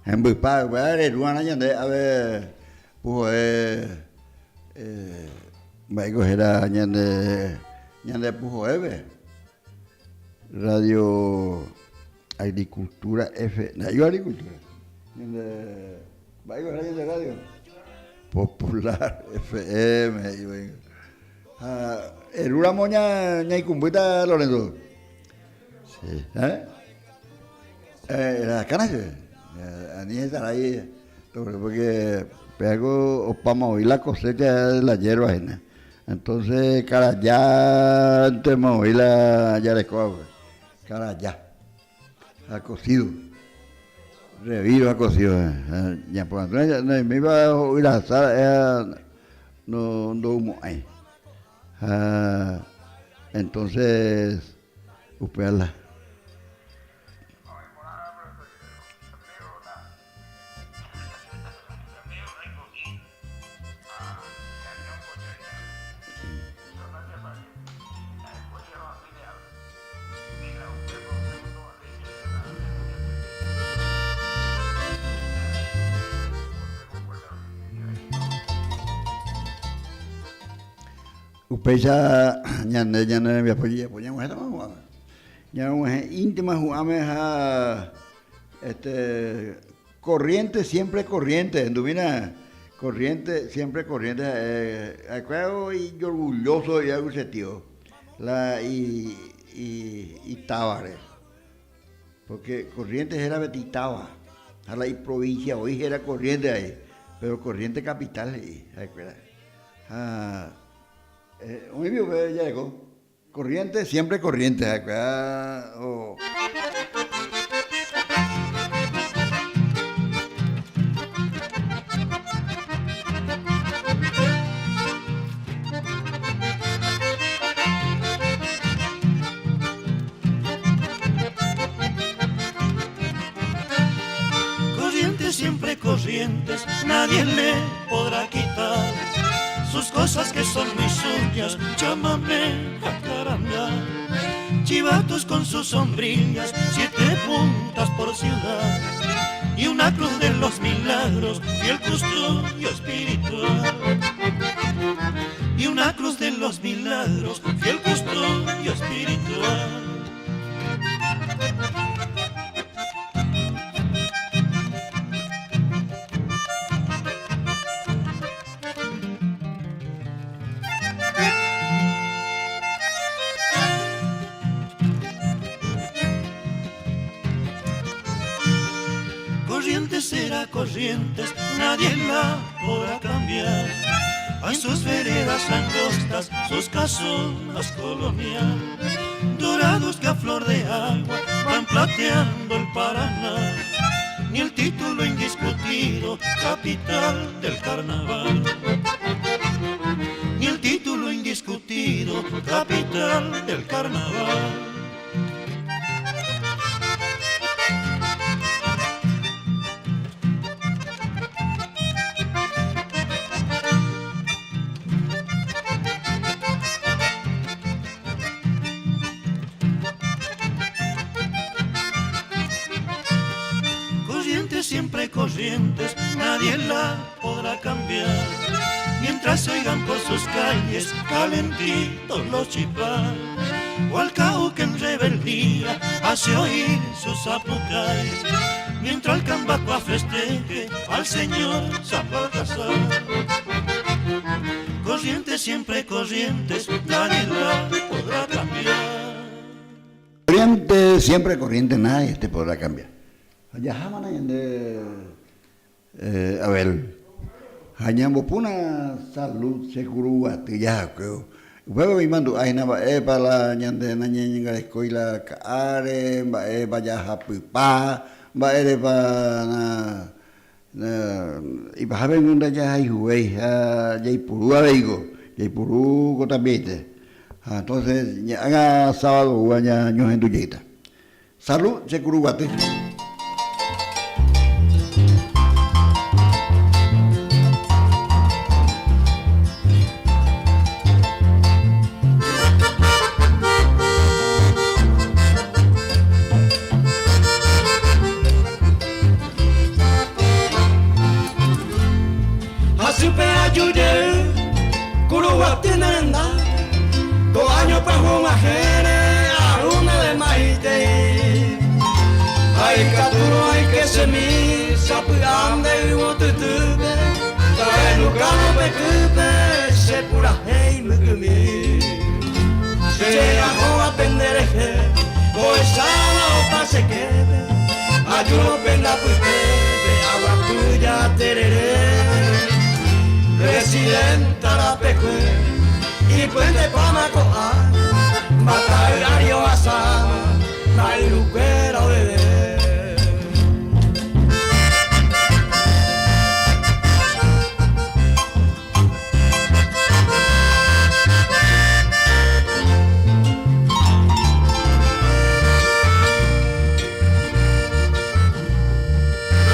Hembu pa, de Ruana ya de a ver pues va a coger a ya de pujo Radio Agricultura F, yo agricultura. ¿Va a ir de radio? Popular FM. ¿El una moña ña y cumbuita Lorenzo? Sí. Las canas, ni estar ahí, porque pego opamos hoy la cosecha de la hierba ajena. Entonces, cara ya, antes me oí la ya de coa, cara ya, ha cocido. Reviro ha cocido. Ya por entonces me iba a oír la sala, no humo ahí. Entonces, upearla. Upecha ya no me apoyé, apoyamos esta más ya no es íntima jugamos corriente siempre corriente, enduvina corriente siempre corriente, acuerdo y orgulloso y algo ese tío, y Tábares, porque Corrientes era Betitaba, a la provincia hoy era Corrientes ahí, pero Corriente capital ahí, acuerdo. Un vivo que ya llegó. Corriente, siempre corriente. Acá, Corriente siempre corrientes, nadie le podrá quitar sus cosas que son muy suyas, chamamé, jacarandá, chivatos con sus sombrillas, 7 puntas por ciudad, y una cruz de los milagros, fiel custodio espiritual. Y una cruz de los milagros, fiel custodio espiritual. Corrientes será corrientes, nadie la podrá cambiar. Hay sus veredas angostas, sus casonas colonial, dorados que a flor de agua van plateando el Paraná. Ni el título indiscutido, capital del carnaval. Ni el título indiscutido, capital del carnaval. Siempre corrientes, nadie la podrá cambiar. Mientras se oigan por sus calles calentitos los chipás, o al cabo que en rebeldía hace oír sus apucáis, mientras el cambaco festeje al señor San Baltasar. Corrientes, siempre corrientes, nadie la podrá cambiar. Corriente, siempre corriente, nadie te podrá cambiar. Ya jamana yende Abel hanyambo puna salud seguro ati ya ko bebe imandu aina ba pala nyande nanya ngale escola kaare ba ya hapupa ba ba na iba haben unda ya highway Jaipuru Jaipuru kota bete entonces haga sábado guanya nyohendu jeita salud seguro ati. Ayuno penda puipebe, agua tuya tereré, residenta la pecue, y puente pamacoa, batallario asama, nairuquera bebé.